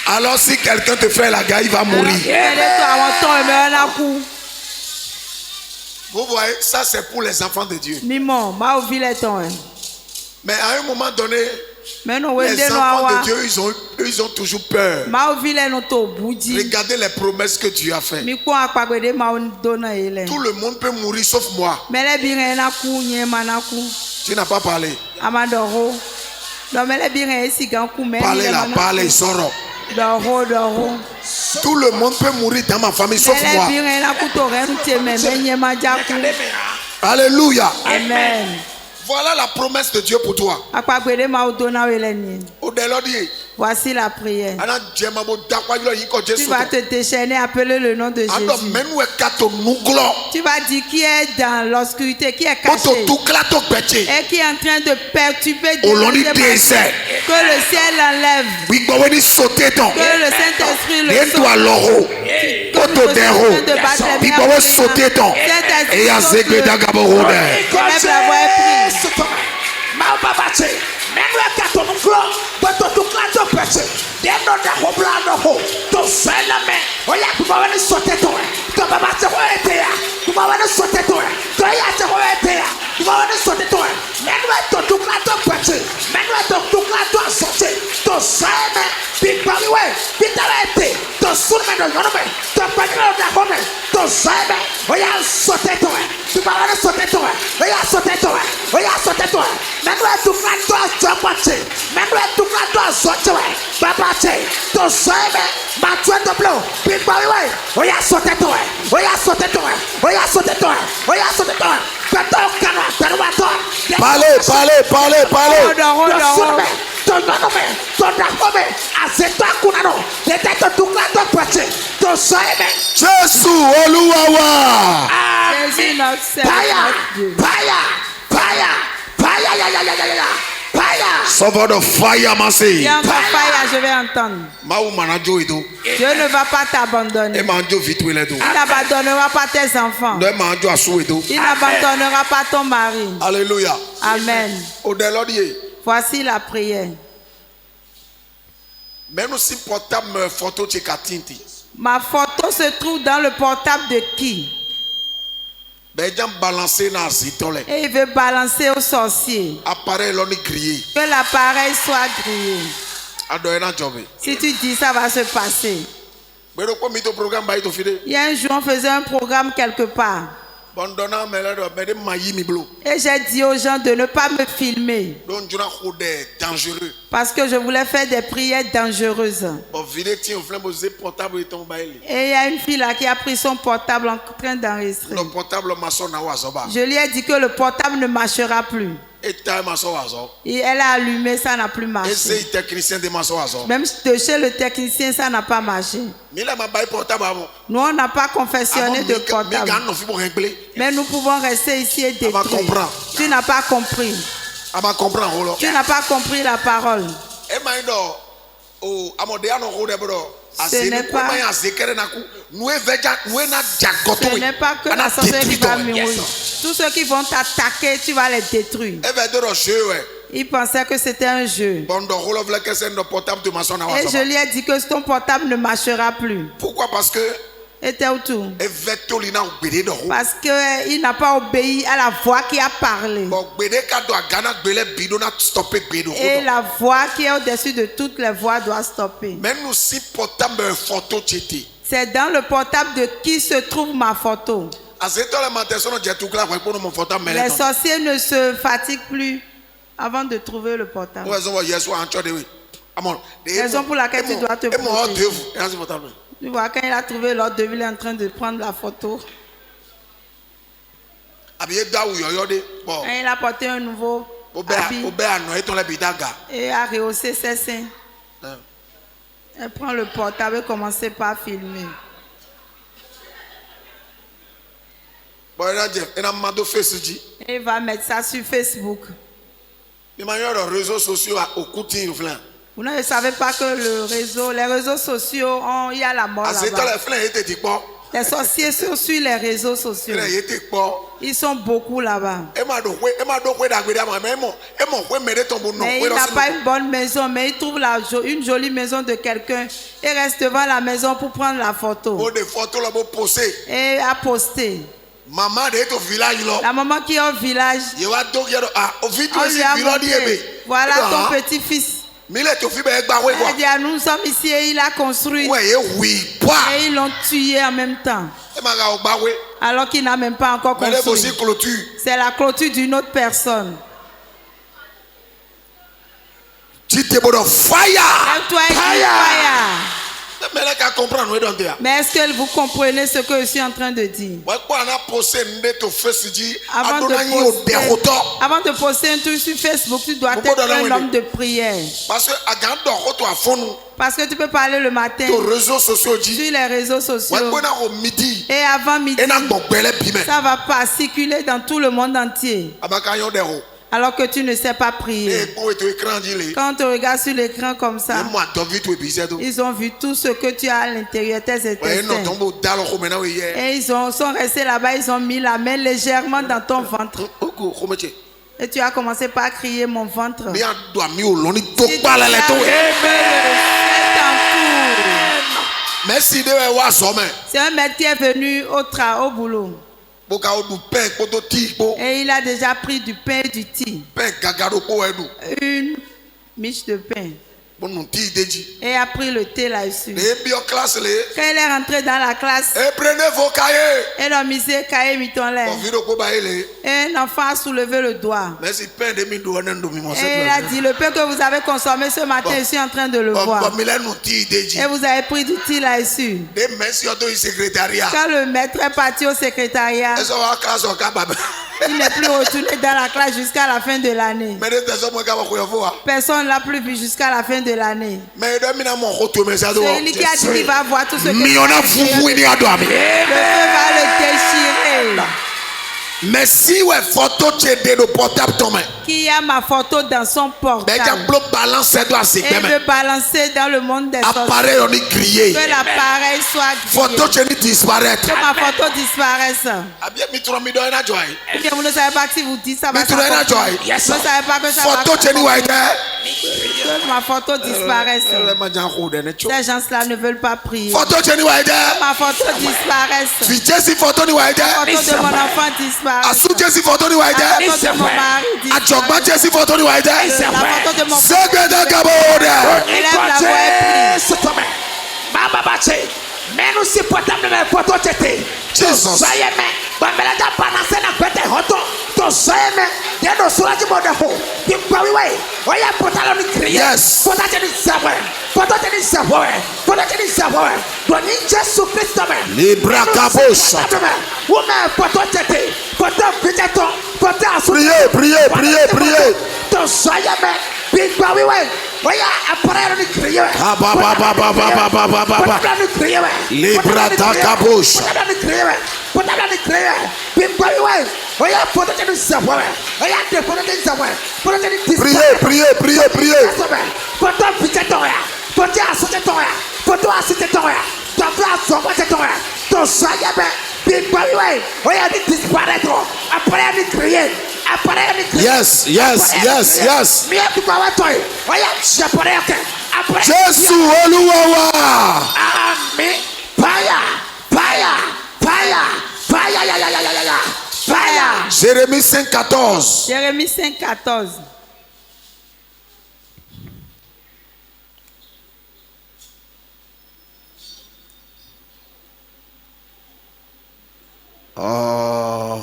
Speaker 1: Alors si quelqu'un te fait la guerre, il va mourir. Vous voyez, ça c'est pour les enfants de Dieu. Mais à un moment donné, les enfants de Dieu, ils ont toujours peur. Regardez les promesses que Dieu a faites. Tout le monde peut mourir sauf moi. Tu n'as pas parlé. Parlez là, parlez, sort. Tout le monde peut mourir dans ma famille sauf moi. Alléluia.
Speaker 2: Amen.
Speaker 1: Voilà la promesse de Dieu pour toi.
Speaker 2: Voici la prière. Tu vas te déchaîner, appeler le nom de Jésus. Tu vas dire qui est dans l'obscurité, qui est caché et qui est en train de perturber Dieu. Que le ciel enlève. Que le Saint-Esprit le sauve.
Speaker 1: Jésus, Oluwawa. Sauveur de fire, Massé.
Speaker 2: Je vais entendre. Dieu ne va pas t'abandonner. Il n'abandonnera pas tes enfants. Il n'abandonnera pas ton mari.
Speaker 1: Alléluia.
Speaker 2: Amen. Voici la prière. Ma photo se trouve dans le portable de qui? Et il veut balancer au sorcier. Que l'appareil soit grillé. Si tu dis ça va se passer. Il y a un jour on faisait un programme quelque part. Et j'ai dit aux gens de ne pas me filmer. Parce que je voulais faire des prières dangereuses. Et il y a une fille là qui a pris son portable en train d'enregistrer. Je lui ai dit que le portable ne marchera plus. Et elle a allumé, ça n'a plus marché. Même de chez le technicien, ça n'a pas marché. Nous, on n'a pas confectionné de portable. Mais nous pouvons rester ici et détruire. Tu n'as pas compris. Tu n'as pas compris la parole. Ce n'est pas que la sorcellerie va mourir. Tous ceux qui vont t'attaquer, tu vas les détruire. Il pensait que c'était un jeu. Et je lui ai dit que ton portable ne marchera plus.
Speaker 1: Pourquoi? Parce que
Speaker 2: parce qu'il n'a pas obéi à la voix qui a parlé. Et la voix qui est au-dessus de toutes les voix doit stopper. C'est dans le portable de qui se trouve ma photo. Les sorciers ne se fatiguent plus avant de trouver le portable. Raison pour laquelle tu dois te protéger. Tu vois, quand il a trouvé l'ordre de vie, il est en train de prendre la photo. Et il a porté un nouveau habit et a rehaussé ses seins. Elle prend le portable et commence par filmer. Et il va mettre ça sur Facebook. Vous ne savez pas que les réseaux sociaux, il y a la mort là-bas. Les sorciers sont sur les réseaux sociaux. Ils sont beaucoup là-bas. Mais il n'a pas une bonne maison, mais il trouve une jolie maison de quelqu'un et reste devant la maison pour prendre la photo. Et a posté. La maman qui est au village, on lui a montré, voilà ton petit-fils. Il a dit, nous sommes ici et il a construit. Et ils l'ont tué en même temps. Alors qu'il n'a même pas encore construit. C'est la clôture d'une autre personne. Mais est-ce que vous comprenez ce que je suis en train de dire? Avant de poster un truc sur Facebook, tu dois être un homme de prière. Parce que tu peux parler le matin sur les réseaux sociaux. Et avant midi, ça va pas circuler dans tout le monde entier. Alors que tu ne sais pas prier. Quand on te regarde sur l'écran comme ça, ils ont vu tout ce que tu as à l'intérieur, tes intestins. Et ils sont restés là-bas, ils ont mis la main légèrement dans ton ventre. Et tu as commencé par crier mon ventre. C'est un maître qui est venu au boulot. Et il a déjà pris du pain et du thé. Une miche de pain. Et a pris le thé là-dessus. Quand il est rentré dans la classe,
Speaker 1: prenez vos cahiers.
Speaker 2: Et l'homme misé cahier mitonlé. Et un enfant a soulevé le doigt. Et il a dit, le pain que vous avez consommé ce matin, je suis en train de le voir. Et vous avez pris du thé là-dessus. Quand le maître est parti au secrétariat, il n'est plus retourné dans la classe jusqu'à la fin de l'année. Personne ne l'a plus vu jusqu'à la fin de l'année. C'est lui qui a dit qu'il va voir tout ce que le feu va le déchirer.
Speaker 1: Mais si ouais photo de nos portables tombent.
Speaker 2: Qui a ma photo dans son portable. Et il veut balancer dans le monde des sorciers. Que l'appareil soit grillé.
Speaker 1: Photo disparaître.
Speaker 2: Que ma photo disparaisse. Et bien vous ne savez pas que si vous dites ça va s'accomplir. Vous ne savez pas que ça va s'accomplir. Que ma photo disparaisse. Ces gens-là ne veulent pas prier. Que ma photo disparaisse. La photo de mon enfant disparaisse. La photo de mon mari disparaisse. La photo de mon frère. Élève la voix et prie.
Speaker 3: Mais nous supportons les photos de Jesus.
Speaker 1: Yes, yes, yes, yes. Jésus Oluwawa.
Speaker 3: Amen. Fire, fire, fire, fire, fire.
Speaker 1: Jérémie 5:14.
Speaker 2: Jérémie 5:14.
Speaker 1: Oh.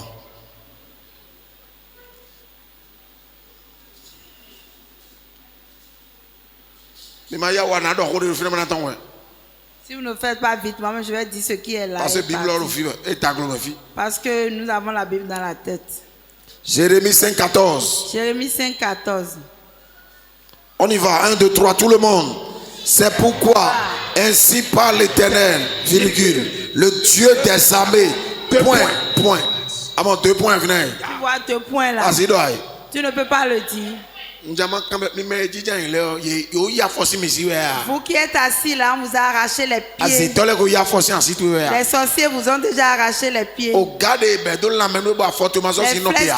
Speaker 2: Si vous ne faites pas vite, moi je vais dire ce qui est là. Parce que nous avons la Bible dans la tête.
Speaker 1: Jérémie 5:14.
Speaker 2: Jérémie 5:14.
Speaker 1: On y va, 1, 2, 3, tout le monde. C'est pourquoi, ainsi parle l'Éternel, virgule, le Dieu des armées, point. Ah bon, 2 points, venez.
Speaker 2: Tu vois 2 points là. Tu ne peux pas le dire. Vous qui êtes assis là, on vous a arraché les pieds. Les sorciers vous ont déjà arraché les pieds. Les flèches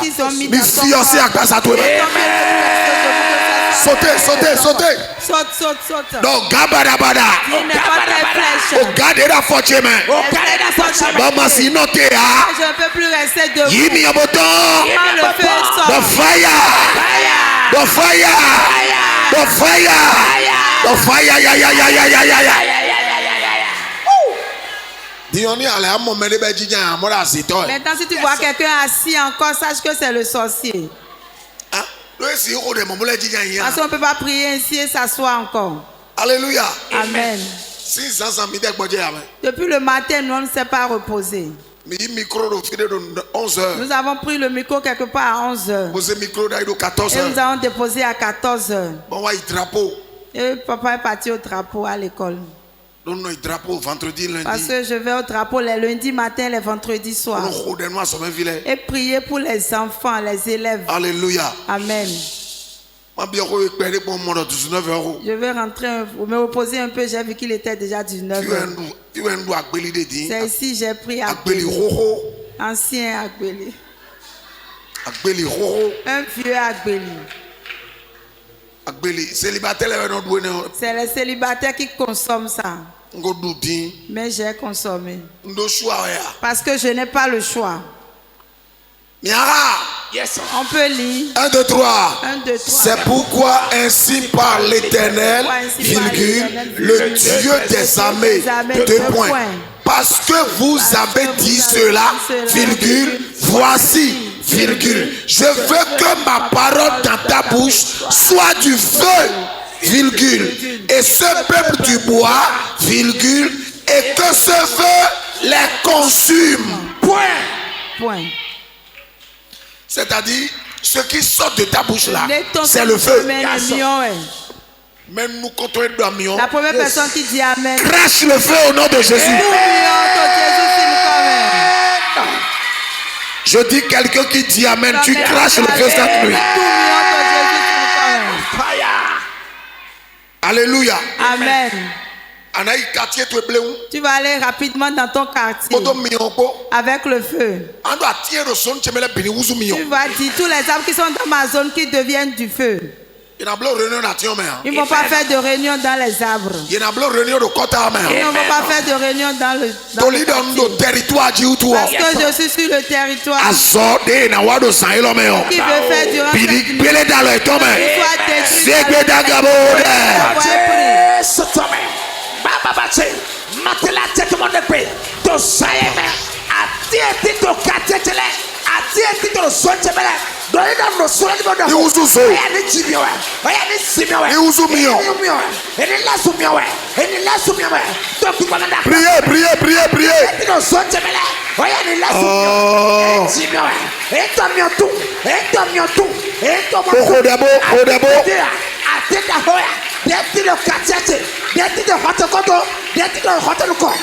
Speaker 2: qu'ils ont mis dans ton corps.
Speaker 1: Sautez.
Speaker 2: Saute.
Speaker 1: Donc, gabadabada.
Speaker 2: Il n'est pas très flèche.
Speaker 1: Regardez la fortune.
Speaker 2: Je ne peux plus rester debout. Quand le feu sort.
Speaker 1: The fire.
Speaker 2: Maintenant, si tu vois quelqu'un assis encore, sache que c'est le sorcier. Parce qu'on ne peut pas prier ainsi et s'asseoir encore.
Speaker 1: Alléluia.
Speaker 2: Amen. Depuis le matin, nous ne s'est pas reposé. Nous avons pris le micro quelque part à 11h. Et nous avons déposé à 14h. Et papa est parti au drapeau à l'école. Parce que je vais au drapeau les lundis matin, les vendredis soirs. Et prier pour les enfants, les élèves.
Speaker 1: Alléluia.
Speaker 2: Amen. Je vais rentrer, me reposer un peu. J'ai vu qu'il était déjà 19h. C'est ici j'ai pris Agbeli. Ancien Agbeli. Un vieux Agbeli. C'est les célibataires qui consomment ça. Mais j'ai consommé. Parce que je n'ai pas le choix. On peut lire.
Speaker 1: 1, 2, 3. C'est pourquoi ainsi parle l'Éternel, le Dieu des armées. 2 points. Parce que vous avez dit cela, voici, je veux que ma parole dans ta bouche soit du feu, et ce peuple du bois, et que ce feu les consume.
Speaker 2: Point.
Speaker 1: C'est-à-dire, ce qui sort de ta bouche là, c'est le feu. Même nous, quand on est dans Mion,
Speaker 2: la première personne qui dit Amen,
Speaker 1: crache le feu au nom de Jésus. Je dis quelqu'un qui dit Amen, tu craches le feu cette nuit. Alléluia.
Speaker 2: Amen. Tu vas aller rapidement dans ton quartier avec le feu. Tu vas dire tous les arbres qui sont dans ma zone qui deviennent du feu. Ils ne vont pas faire de réunion dans les arbres. Ils ne vont pas faire de réunion dans le
Speaker 1: territoire.
Speaker 2: Parce que je suis sur le territoire. Qui veut faire durant
Speaker 1: Priez.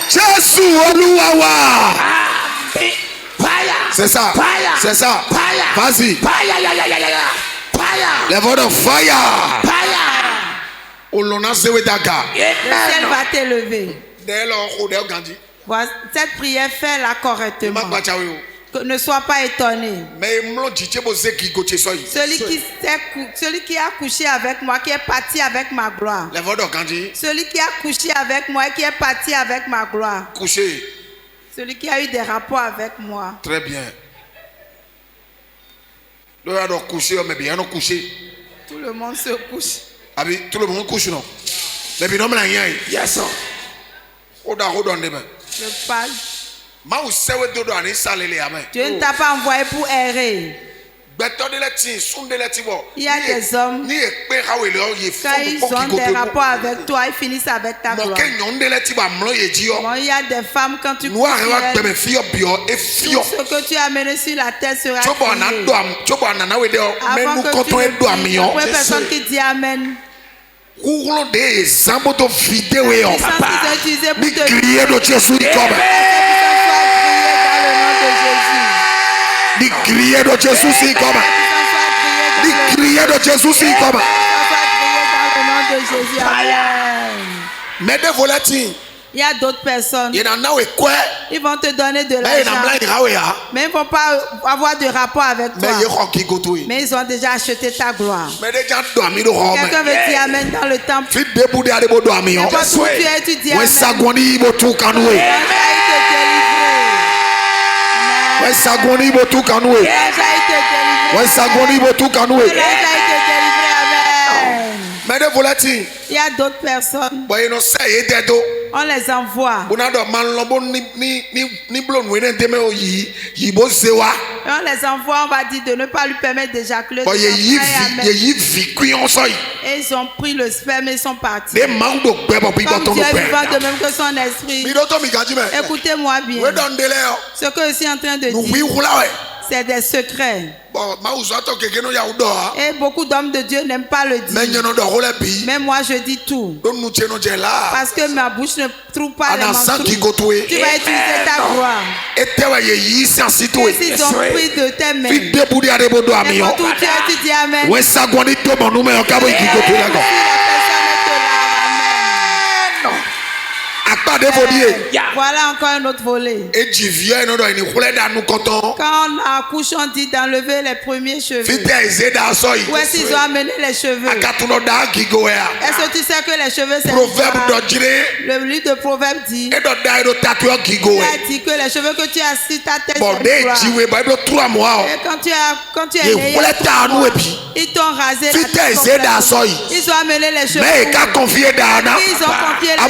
Speaker 1: Jésus Oluwawa. C'est ça. Vas-y. Les voix de fire.
Speaker 2: Le ciel va t'élever. Cette prière, fais-la correctement. Ne sois pas étonné. Celui qui a couché avec moi, qui est parti avec ma gloire. Celui qui a couché avec moi, qui est parti avec ma gloire.
Speaker 1: Couché.
Speaker 2: Celui qui a eu des rapports avec moi.
Speaker 1: Très bien. Tout le
Speaker 2: monde se couche.
Speaker 1: Tout le monde couche, non? Yes. Hold on,
Speaker 2: je parle. Dieu ne t'a pas envoyé pour errer. Il y a des hommes, quand ils ont des rapports avec toi, ils finissent avec ta gloire. Il y a des femmes, quand tu couches, tout ce que tu as amené sur la terre sera crié. Avant que tu le dises, la première personne qui dit Amen.
Speaker 1: Des exemples de vidéos ni crier de Jésus comme ni crier de Jésus comme ni crier de Jésus comme mais de volatile.
Speaker 2: Il y a d'autres personnes. Ils vont te donner de l'argent. Mais ils ne vont pas avoir de rapport avec toi. Mais ils ont déjà acheté ta gloire. Quelqu'un veut dire Amen dans le temple. Et quand tu as étudié Amen, il y a d'autres personnes. On les envoie. Et on les envoie, on va dire de ne pas lui permettre d'éjaculer. Et ils ont pris le sperme et ils sont partis. Comme Dieu est vivant de même que son esprit. Écoutez-moi bien. Ce que je suis en train de dire, c'est des secrets. Et beaucoup d'hommes de Dieu n'aiment pas le dire. Mais moi je dis tout. Parce que ma bouche ne trouve pas les mensonges. Tu vas utiliser ta gloire. Et s'ils ont pris de tes mains, et quand tu as dit Amen, voilà encore un autre volet. Quand on accouche, on dit d'enlever les premiers cheveux. Où est-ce qu'ils ont amené les cheveux? Est-ce que tu sais que les cheveux c'est le livre de Proverbes dit? Il a dit que les cheveux que tu as sur ta tête, et quand tu es né, ils t'ont rasé la tête. Ils ont amené les cheveux. Ils ont confié les cheveux.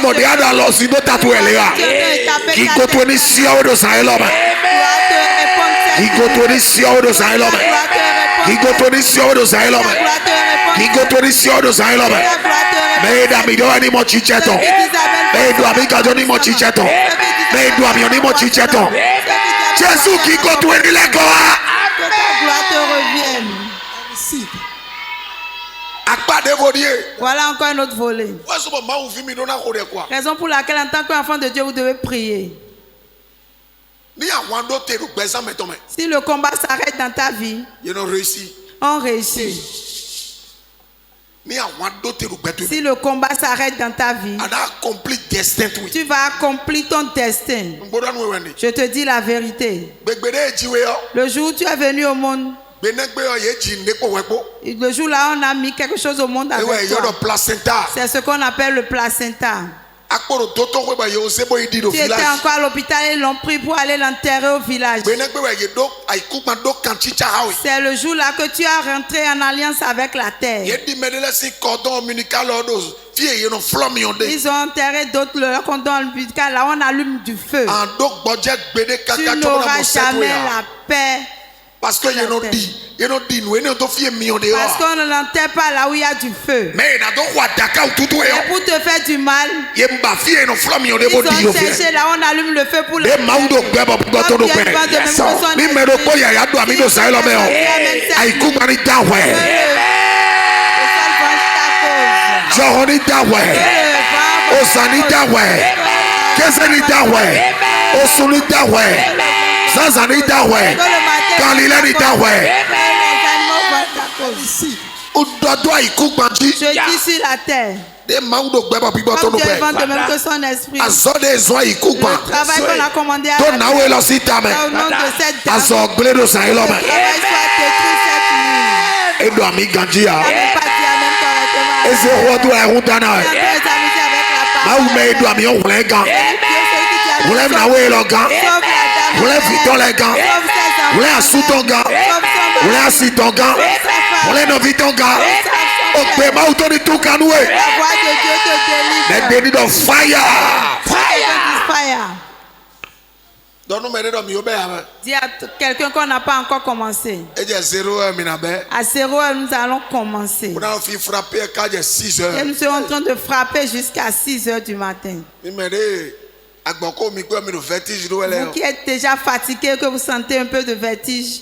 Speaker 1: Jésus qui contourne les gloires.
Speaker 2: Voilà encore un autre volet. Raison pour laquelle en tant qu'enfant de Dieu vous devez prier. Si le combat s'arrête dans ta vie, on réussit. Si le combat s'arrête dans ta vie, tu vas accomplir ton destin. Je te dis la vérité. Le jour où tu es venu au monde, le jour là on a mis quelque chose au monde avec toi. C'est ce qu'on appelle le placenta. Tu étais encore à l'hôpital et ils l'ont pris pour aller l'enterrer au village. C'est le jour là que tu as rentré en alliance avec la terre. Ils ont enterré d'autres leur cordon ombilical. Là on allume du feu. Tu n'auras jamais la paix.
Speaker 1: Parce que parce qu'on
Speaker 2: ne l'enterre pas là où il y a du feu. Et pour te faire du mal, ils ont cherché là où on allume le feu pour les Je dis sur la terre. Comme Dieu vend de même que son esprit. Le travail qu'on a commandé à la terre. Au nom de cette dame. Que le travail soit détruit cette nuit.
Speaker 1: The need of fire.
Speaker 2: Fire. Dis à quelqu'un qu'on n'a pas encore commencé. À 0 heure, nous allons commencer. Et nous serons en train de frapper jusqu'à 6 heures du matin. Vous qui êtes déjà fatigué, que vous sentez un peu de vertige.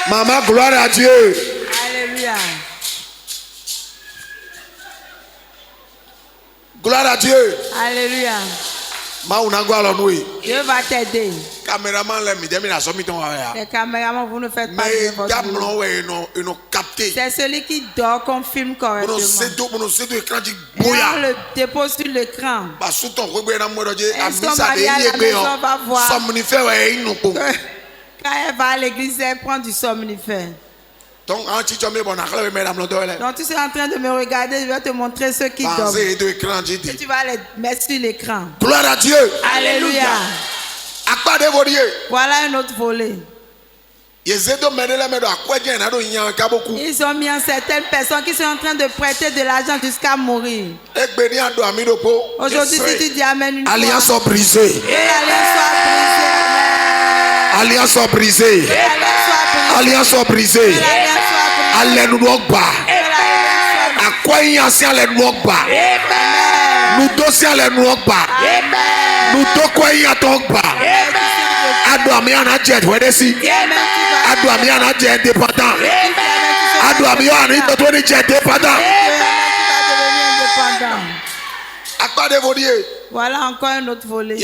Speaker 1: Maman, gloire à Dieu.
Speaker 2: Alléluia.
Speaker 1: Gloire à Dieu.
Speaker 2: Alléluia. Dieu va t'aider. Les caméramans, vous ne faites pas de votre boulot. C'est celui qui dort qu'on filme correctement. Et on le dépose sur l'écran. Et son mari à la maison va voir. Quand elle va à l'église, elle prend du somnifère. Donc tu seras en train de me regarder, je vais te montrer ceux qui dorment. Et tu vas les mettre sur l'écran.
Speaker 1: Gloire à Dieu.
Speaker 2: Alléluia. Voilà un autre volet. Ils ont mis en certaines personnes qui sont en train de prêter de l'argent jusqu'à mourir. Aujourd'hui, si tu dis Amen une fois,
Speaker 1: alliance soit brisée. Alliance soit brisée. Alliance soit brisée. Alléluia. À quoi il y a si alléluia. Nous dossiers alléluia. Nous to quoi il y a donc pas. Adoami ana jet wedesi. Adoami ana jet dépendant. Adoami ana ito ni jet dépendant.
Speaker 2: Voilà encore un autre volet.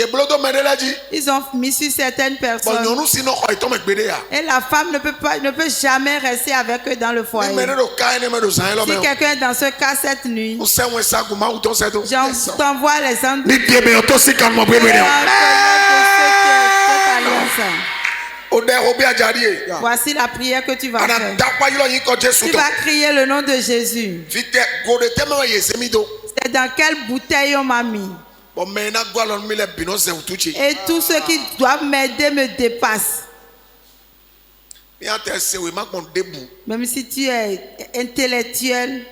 Speaker 2: Ils ont mis sur certaines personnes. Et la femme ne peut jamais rester avec eux dans le foyer. Si quelqu'un est dans ce cas cette nuit, j'envoie les anges. Voici la prière que tu vas faire. Tu vas crier le nom de Jésus. C'est dans quelle bouteille on m'a mis. Et tous ceux qui doivent m'aider me dépassent. Même si tu es intellectuel,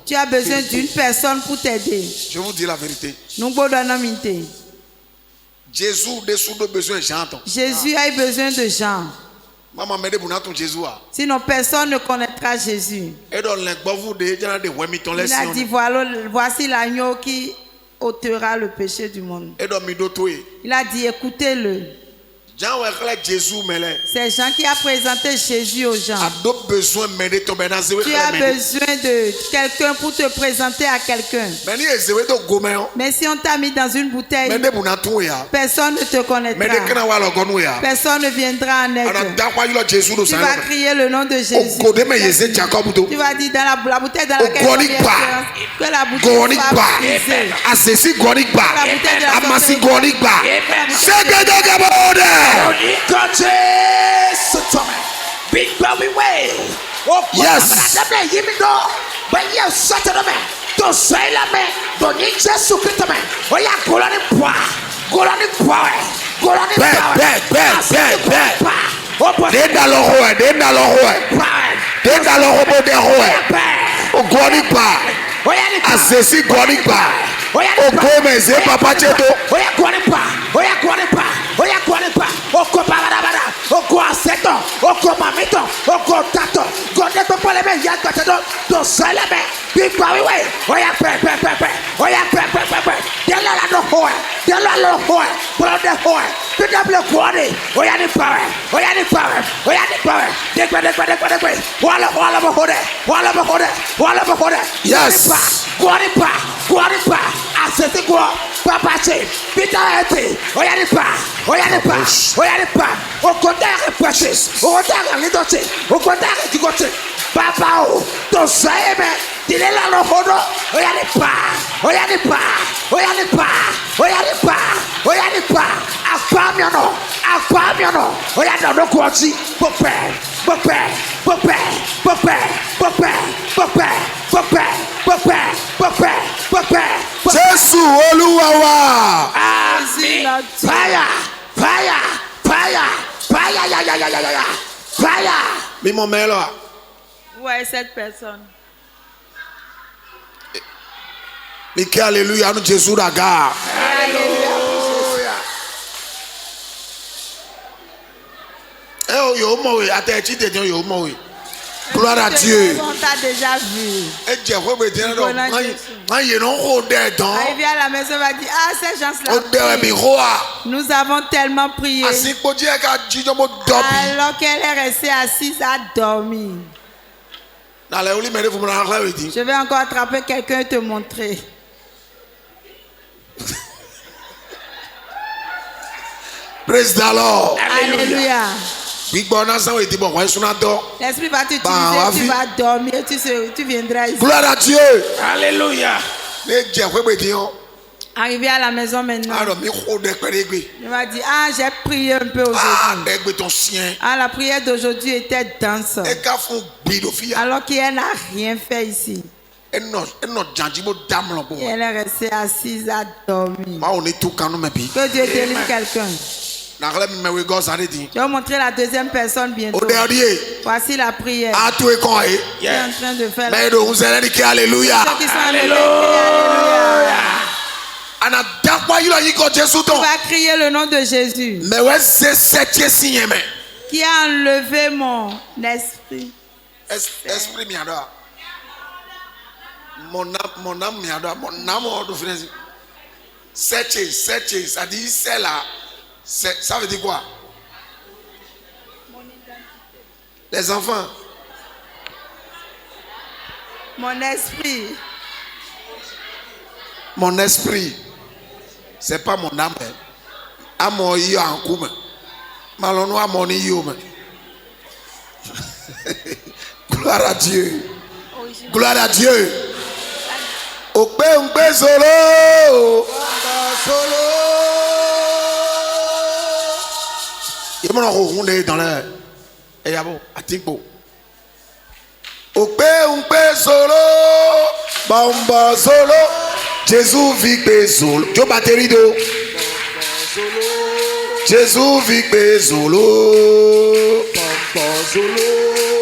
Speaker 2: tu as besoin d'une personne pour t'aider.
Speaker 1: Je vous dis la vérité.
Speaker 2: Jésus a eu besoin de gens. Sinon personne ne connaîtra Jésus. Il a dit voici l'agneau qui ôtera le péché du monde. Il a dit écoutez-le. C'est Jean qui a présenté Jésus aux gens. Tu as besoin de quelqu'un pour te présenter à quelqu'un. Mais si on t'a mis dans une bouteille, personne ne te connaîtra. Personne ne viendra en aide. Tu vas crier le nom de Jésus. Tu vas dire dans la bouteille dans laquelle il y a que la bouteille soit brisée.
Speaker 1: Yes. dans le robot des rois. Au Guanipa. Asesi Guanipa. Au Gomez et Papa Cheto.
Speaker 3: Oya Guanipa. Oya Guanipa. Oya Guanipa. Oko Barabara. Oko Aseto. Oko Mamito. Oko Tato. Godeto Poleme Yakato. Do Salame. Big Boy way. Oya Pepe. Oya Pepe. Dela la no hoe. Dela la hoe. Brother hoe. PW Guani. Oya ni power. Oya ni power. Oya ni power. Dekwe. Wala bahode.
Speaker 1: Yes.
Speaker 3: Guanipa. Asete Gua. Papa Che. Peter Ete. Oya ni pa. Okodare precious. Okodare lidote. Okodare kigote. Papa o. To saeme. Dilela no hodo. Oya ni pa. Akwamiono. Oya no kwati. Pope.
Speaker 1: Jésus Olúwa wa.
Speaker 3: Amen. Fire.
Speaker 1: Mi mon melo.
Speaker 2: Où est cette personne?
Speaker 1: Miki alléluia nous Jésus daga.
Speaker 2: Alléluia.
Speaker 1: Eh yo mo we atechi te yo mo we. Gloire à Dieu.
Speaker 2: On t'a déjà vu.
Speaker 1: Et Dieu faut me dire non. Il
Speaker 2: vient à la maison, il va dire ah ces gens-là. Nous avons tellement prié. Alors qu'elle est restée assise à dormir. Je vais encore attraper quelqu'un et te montrer.
Speaker 1: Praise the Lord.
Speaker 2: Alléluia.
Speaker 1: L'esprit
Speaker 2: va t'utiliser, tu vas dormir, tu viendras ici.
Speaker 1: Gloire à Dieu.
Speaker 3: Alléluia.
Speaker 2: Arrivé à la maison maintenant. Il va dire ah j'ai prié un peu aujourd'hui. La prière d'aujourd'hui était dense. Alors qu'elle n'a rien fait ici. Elle est restée assise à dormir. Que Dieu délivre quelqu'un. Je vais montrer la deuxième personne bientôt. Voici la prière. Tu es en train de faire la prière.
Speaker 1: Alléluia.
Speaker 2: Ceux qui sont alléluia. Tu vas crier le nom de Jésus. Qui a enlevé mon esprit.
Speaker 1: Mon âme m'adore. Mon âme searcher, ça dit c'est là. Ça veut dire quoi? Les enfants.
Speaker 2: Mon esprit.
Speaker 1: Mon esprit. C'est pas mon âme. Amo yo en coup. Malono amoni yo. Gloire à Dieu. Gloire à Dieu. Okpe solo. Il m'a rencontré dans l'air. Et yabo, atikbo. Okpe solo. Bamba solo. Jésus vit solo. Jo batterie do. Jésus vit solo. Bamba solo.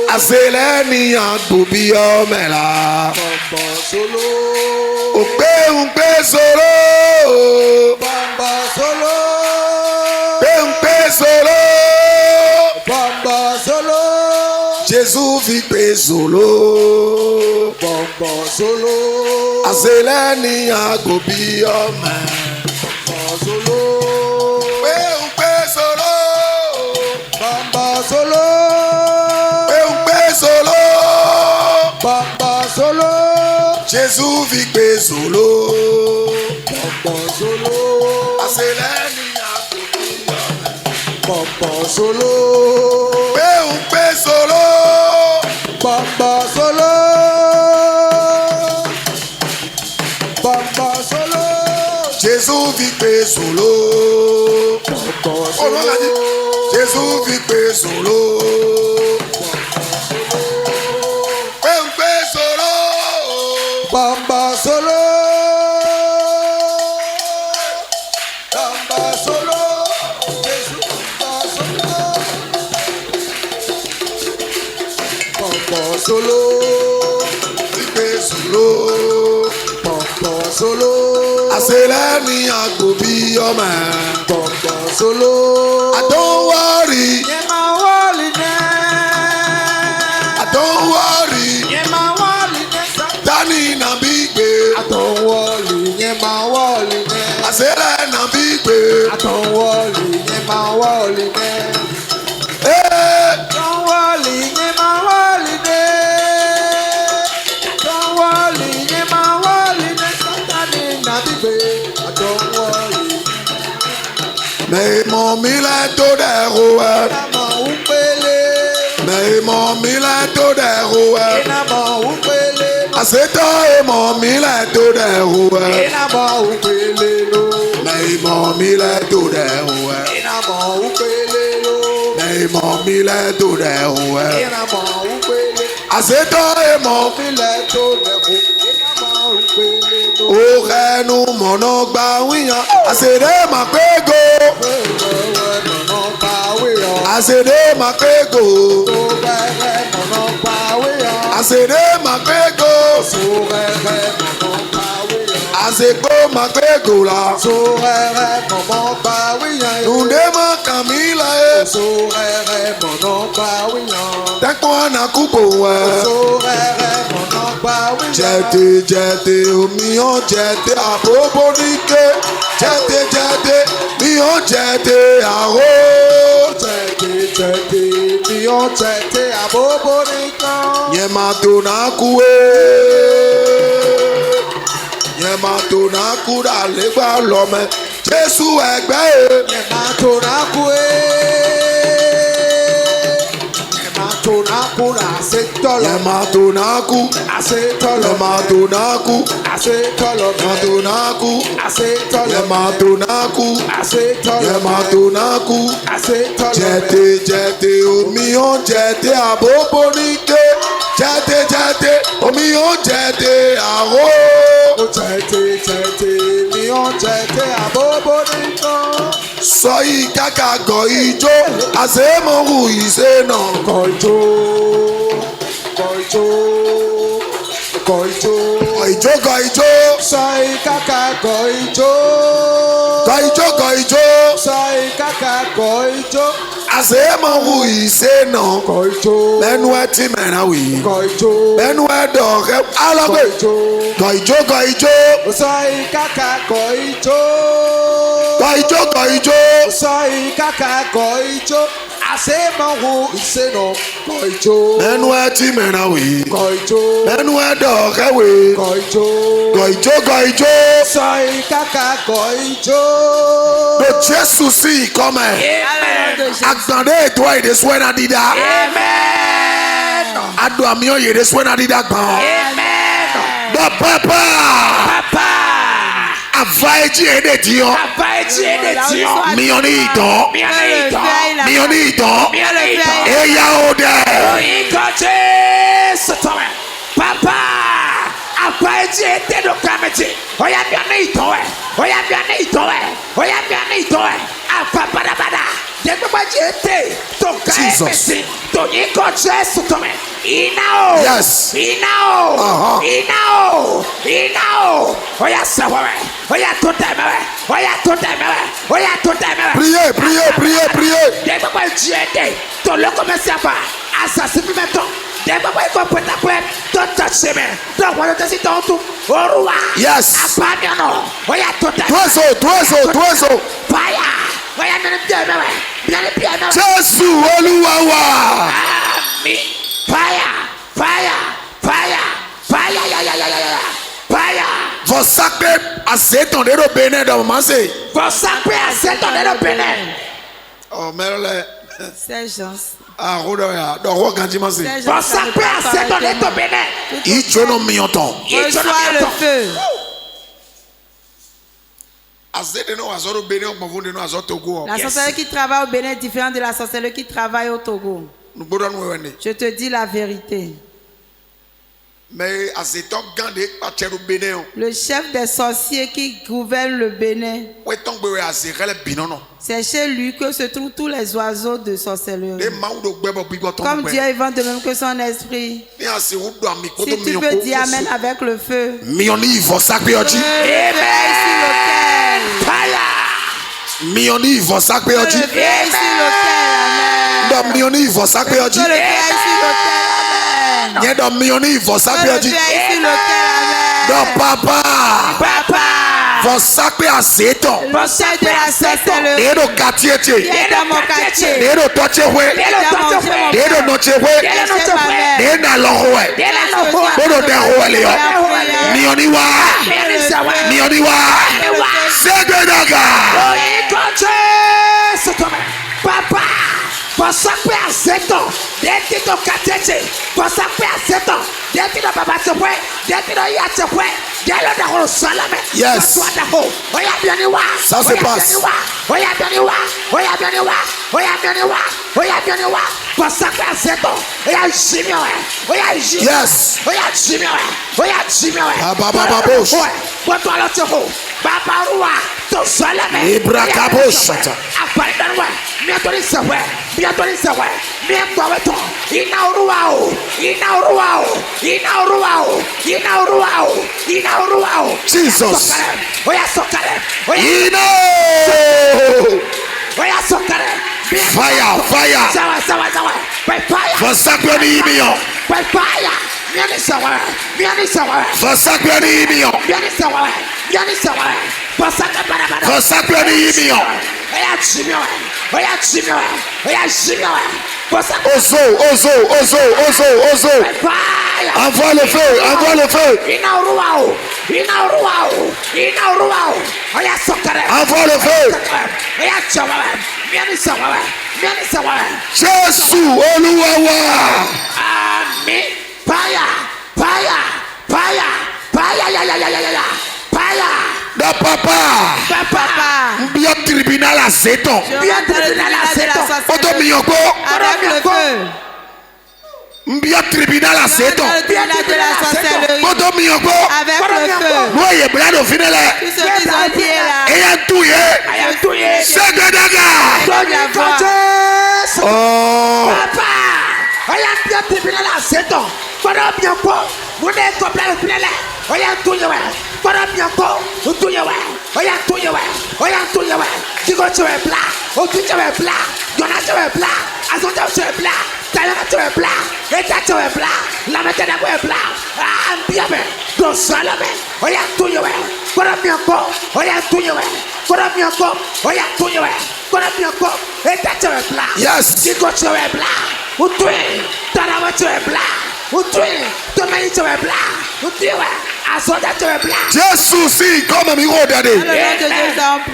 Speaker 1: Aseleni agbobi omela. Bamba solo. Okpe solo. Bamba solo. Jésus vit solo. Bamba solo. Aseleni agbobi omela. Bamba solo. Bamba solo. Bamba solo. Jésus vit solo. Bamba solo. Aseleni agbobi omela. Bamba solo. Solo. Bamba solo. Bamba solo. Jésus vit solo. Bamba solo. Jésus vit solo. Bamba solo. Bamba solo. Jésus
Speaker 3: Pọ̀pọ̀ solo.
Speaker 1: Ipe solo.
Speaker 3: Pọ̀pọ̀ solo.
Speaker 1: Àṣẹlẹ̀ ní àgbòbí ọmọ.
Speaker 3: Pọ̀pọ̀ solo.
Speaker 1: I don't worry.
Speaker 3: Yẹn máa wọ́ọ̀lì náà.
Speaker 1: I don't worry.
Speaker 3: Yẹn máa wọ́ọ̀lì náà.
Speaker 1: Dání na bí gbé.
Speaker 3: I don't worry. Yẹn máa wọ́ọ̀lì náà.
Speaker 1: Àṣẹlẹ̀ na bí gbé.
Speaker 3: I don't worry. Yẹn máa wọ́ọ̀lì náà. Don't worry. Yẹn máa wọ́ọ̀lì náà. Don't worry. Yẹn máa wọ́ọ̀lì náà. Sátánì na bí gbé. I don't worry.
Speaker 1: Mais mon mille to de roue.
Speaker 3: Ìnàmọ̀ ń pélé.
Speaker 1: Mais mon mille to de roue.
Speaker 3: Ìnàmọ̀ ń pélé.
Speaker 1: Àṣetọ́ mon mille to de roue.
Speaker 3: Ìnàmọ̀ ń pélé ló.
Speaker 1: Mais mon mille to de roue.
Speaker 3: Ìnàmọ̀ ń pélé ló.
Speaker 1: Mais mon mille to de roue.
Speaker 3: Ìnàmọ̀ ń pélé.
Speaker 1: Àṣetọ́ mon
Speaker 3: Ìpínlẹ̀ tó lẹ̀kọ́. Ìnàmọ̀ ń pélé ló.
Speaker 1: ó rẹnu mọ̀nà gba wíyan. Àṣèré mà pé go.
Speaker 3: Wẹ́wẹ́ mọ̀nà pàwé ọ̀.
Speaker 1: Àṣèré mà pé go.
Speaker 3: Tó wẹ́wẹ́ mọ̀nà pàwé ọ̀.
Speaker 1: Àṣèré mà pé go.
Speaker 3: Tó wẹ́wẹ́ mọ̀nà pàwé ọ̀.
Speaker 1: Àṣègbó mà pé go la.
Speaker 3: Tó wẹ́wẹ́ mọ̀nà pàwé ọ̀.
Speaker 1: Nùdé mà kàn mí la ẹ.
Speaker 3: Tó wẹ́wẹ́ mọ̀nà pàwé ọ̀.
Speaker 1: Tẹ́kọ̀ àná kúkò wẹ̀.
Speaker 3: Tó wẹ́wẹ́ mọ̀nà pàwé ọ̀.
Speaker 1: Jẹ́tẹ̀ jẹ́tẹ̀ omi hàn jẹ́tẹ̀ àbóbó níké. Jẹ́tẹ̀ jẹ́tẹ̀ mi hàn jẹ́tẹ̀ àró.
Speaker 3: Tẹ̀tẹ̀ mi ò tẹ̀tẹ̀ àbóbó nìkan.
Speaker 1: Yẹn máa tó náà kú ẹ́. Yẹn máa tó náà kú rà lẹ́gbà lọ́mẹ. Jésù ẹgbẹ́ ẹ̀.
Speaker 3: Yẹn máa tó náà kú ẹ́. Yẹn máa tó náà kú rà ṣe tọ́lọ̀.
Speaker 1: Yẹn máa tó náà kú.
Speaker 3: Àṣẹ tọ́lọ̀.
Speaker 1: Yẹn máa tó náà kú.
Speaker 3: Àṣẹ tọ́lọ̀.
Speaker 1: Yẹn tó náà kú.
Speaker 3: Àṣẹ tọ́lọ̀.
Speaker 1: Yẹn máa tó náà kú.
Speaker 3: Àṣẹ tọ́lọ̀.
Speaker 1: Yẹn máa tó náà kú.
Speaker 3: Àṣẹ tọ́lọ̀.
Speaker 1: Jẹ́tẹ̀ jẹ́tẹ̀ omi hàn jẹ́tẹ̀ àbóbó níké. Jẹ́tẹ̀ jẹ́tẹ̀ omi hàn jẹ́tẹ̀ àró.
Speaker 3: Tẹ̀tẹ̀ mi ò tẹ̀tẹ̀ àbóbó nìkan.
Speaker 1: Sọ yìí kàkà gọ̀ ijó. Àṣemọ̀hù ìṣe náà.
Speaker 3: Kọ̀jó. Kọ̀jó. Kọ̀jó.
Speaker 1: Gọ̀ ijó gọ̀ ijó.
Speaker 3: Sọ ìkàkà kọ̀jó.
Speaker 1: Gọ̀ ijó gọ̀ ijó.
Speaker 3: Sọ ìkàkà kọ̀jó.
Speaker 1: Àṣemọ̀hù ìṣe náà.
Speaker 3: Kọ̀jó.
Speaker 1: Bẹ́ẹ̀nu ẹ ti mẹ̀ràn wì.
Speaker 3: Kọ̀jó.
Speaker 1: Bẹ́ẹ̀nu ẹ dọ̀ọ̀kẹ́ alọ́gbẹ̀.
Speaker 3: Kọ̀jó.
Speaker 1: Gọ̀ ijó gọ̀ ijó.
Speaker 3: Sọ ìkàkà kọ̀jó.
Speaker 1: Gọ̀ ijó gọ̀ ijó.
Speaker 3: Sọ ìkàkà kọ̀jó. Àṣemọ̀hù ìṣẹ̀nà kọ̀jó.
Speaker 1: Bẹ́ẹ̀nu ẹ ti mẹ̀ràn wì.
Speaker 3: Kọ̀jó.
Speaker 1: Bẹ́ẹ̀nu ẹ dọ̀ọ̀kẹ́ wì.
Speaker 3: Kọ̀jó.
Speaker 1: Gọ̀ ijó gọ̀ ijó.
Speaker 3: Sọ ìkàkà kọ̀jó.
Speaker 1: Lo Jésù sí ìkọ́mẹ̀. Agbọ̀ndé ètò èdè sùwẹ́nà dídá.
Speaker 3: Amen.
Speaker 1: Adùn àmì ọ̀yẹ̀ èdè sùwẹ́nà dídá gbọ̀n.
Speaker 3: Amen.
Speaker 1: Bọ̀ pápá.
Speaker 3: Papa.
Speaker 1: Àfa ẹjí èdè tiọ́.
Speaker 3: Papa eti ede tiọ.
Speaker 1: Míyàn ní ìtàn. Míyàn ní ìtàn. Eya o dẹ̀.
Speaker 3: Oyin kan Jésù tọ̀wẹ̀. Papa. Apa eti ede do kameti. Oya bia ne ìtàn ẹ̀. Oya bia ne ìtàn ẹ̀. Oya bia ne ìtàn ẹ̀. Apa badabada. Dẹ́gbẹ́gbẹ́ jẹ́ ete. Tó ká ẹ̀
Speaker 1: Jesus.
Speaker 3: pèsè. Tòyin kan Jésù tọ̀wẹ̀. Iná o.
Speaker 1: Yes.
Speaker 3: Iná o. Iná o. Iná o. Oya sẹ́wọ̀rẹ̀. Oya tó tẹ̀ mẹ́wẹ̀. Oya tó tẹ̀ mẹ́wẹ̀. Oya tó tẹ̀ mẹ́wẹ̀.
Speaker 1: Priez, priez, priez, priez.
Speaker 3: Dẹ́gbẹ́gbẹ́ jẹ́ ete. Tó lọ́kọ̀ mẹ́sì àpá. Asasi fi mẹ́tọ̀. Dẹ́gbẹ́gbẹ́ ikọ̀ pẹ̀tàpẹ̀. Tó tẹ̀sí mi. Tó wọ́n tó tẹ̀sí tó ń tún. Olúwa.
Speaker 1: Yes.
Speaker 3: Apá mi ọ̀nà. Oya tó tẹ̀
Speaker 1: Tó èso, tó èso, tó èso.
Speaker 3: Fire. Oya nínú bí ẹ mẹ́wẹ̀. Bíọ́lí bí ẹ mẹ́wẹ̀.
Speaker 1: Jésù Olúwa wa.
Speaker 3: Ami. Fire. Fire. Fire. Fire. Ya. Fire.
Speaker 1: Vos sacrés aceitam de Benin dans ma c'est.
Speaker 3: Você apresenta nele Benin.
Speaker 1: Oh merle.
Speaker 2: Sergeance.
Speaker 1: Ah roda ya. Do ro ganti ma c'est.
Speaker 3: Você apresenta nele Benin.
Speaker 1: Ijo no mionton.
Speaker 2: Reçois le feu.
Speaker 1: Azede no azoro Benin on bonde no azoro Togo.
Speaker 2: La sorcellerie qui travaille au Bénin est différente de la sorcellerie qui travaille au Togo.
Speaker 1: Nous bodan wende.
Speaker 2: Je te dis la vérité. Le chef des sorciers qui gouverne le Bénin. C'est chez lui que se trouvent tous les oiseaux de sorcellerie. Comme Dieu est vivant de même que son esprit. Si tu peux dire amen avec le feu.
Speaker 1: Mioni vont sacrer Dieu. Dans Mioni vont sacrer Dieu. N'y dans Mioni vont sacrer Dieu. Dans papa. Vont sacrer à Zéton. Et le quartier. Et le tochewe. Et le nochewe. Et le loroué. Et le déroué. Mioniwa. Mioniwa. C'est de daga.
Speaker 3: Papa, pour s'appeler à 7 ans, dès que tu as 4 ans, pour s'appeler à 7 ans, dès que tu as papa te prêt, dès que tu as te prêt, dès que tu as salame,
Speaker 1: yes. Ça se passe.
Speaker 3: Pour s'appeler à 7 ans,
Speaker 1: yes.
Speaker 3: Pour toi le terreau, papa roi, ton salame,
Speaker 1: Ibrakabosh.
Speaker 3: bientôt les savoir, bientôt les savoir, bientôt le temps, inauruao,
Speaker 1: Jesus.
Speaker 3: Oya sokale, oya sokale,
Speaker 1: fire.
Speaker 3: Sawa, fire.
Speaker 1: For sacrament imion.
Speaker 3: Fire. Viens savoir.
Speaker 1: For sacrament imion.
Speaker 3: Viens savoir. For
Speaker 1: sacrament imion. Ozo. Envoie le feu. Envoie le feu. Jésus, Oluwawa.
Speaker 3: Amen. Fire.
Speaker 1: Da papa. Bien tribunal à Zéton. Oto miyoko.
Speaker 2: Avec le feu.
Speaker 1: Bien tribunal à Zéton. Oto miyoko.
Speaker 2: Avec le feu.
Speaker 1: Nous y blado finale.
Speaker 2: Tous ceux qui sont liés là.
Speaker 1: Et à tout. C'est de daga. Oh.
Speaker 3: Papa. Oya bien tribunal à 7 ans. Fara bien po. Vous n'êtes pas plein de finale. Oya tout yewe. Fara bien po. Tout yewe. Oya tout yewe. Digo tu es plat. O tu es plat. Dona tu es plat. Azonta tu es plat. Tayana tu es plat. Eta tu es plat. La mette de quoi plat. Ah bien ben. Do salame. Oya tout yewe. Fara bien po. Oya tout yewe. Fara bien po. Oya tout yewe. Fara bien po. Eta tu es plat.
Speaker 1: Yes.
Speaker 3: Digo tu es plat. O tu es. Tarawa tu es plat. O tu es. Tomei tu es plat. O tu es. Azonta tu es plat.
Speaker 1: Jésus si comme mi rodade.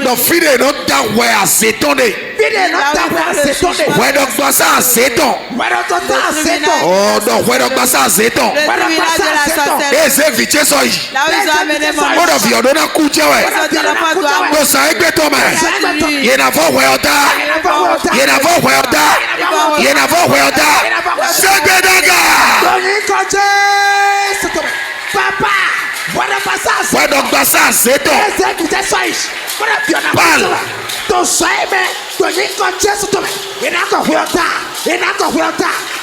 Speaker 1: No fide no da we a Zéton. Ouais donc toi ça à Zéton. Oh donc ouais donc toi ça à Zéton. Et c'est vite ça y. On a vu on a couché ouais. Donc ça est toi mais. Il n'a pas ouais C'est bedaga.
Speaker 3: Papa, voilà pas ça.
Speaker 1: Ouais donc toi ça à Zéton. Parle.
Speaker 3: Ton saime, ton incontient sur toi. Il n'a qu'à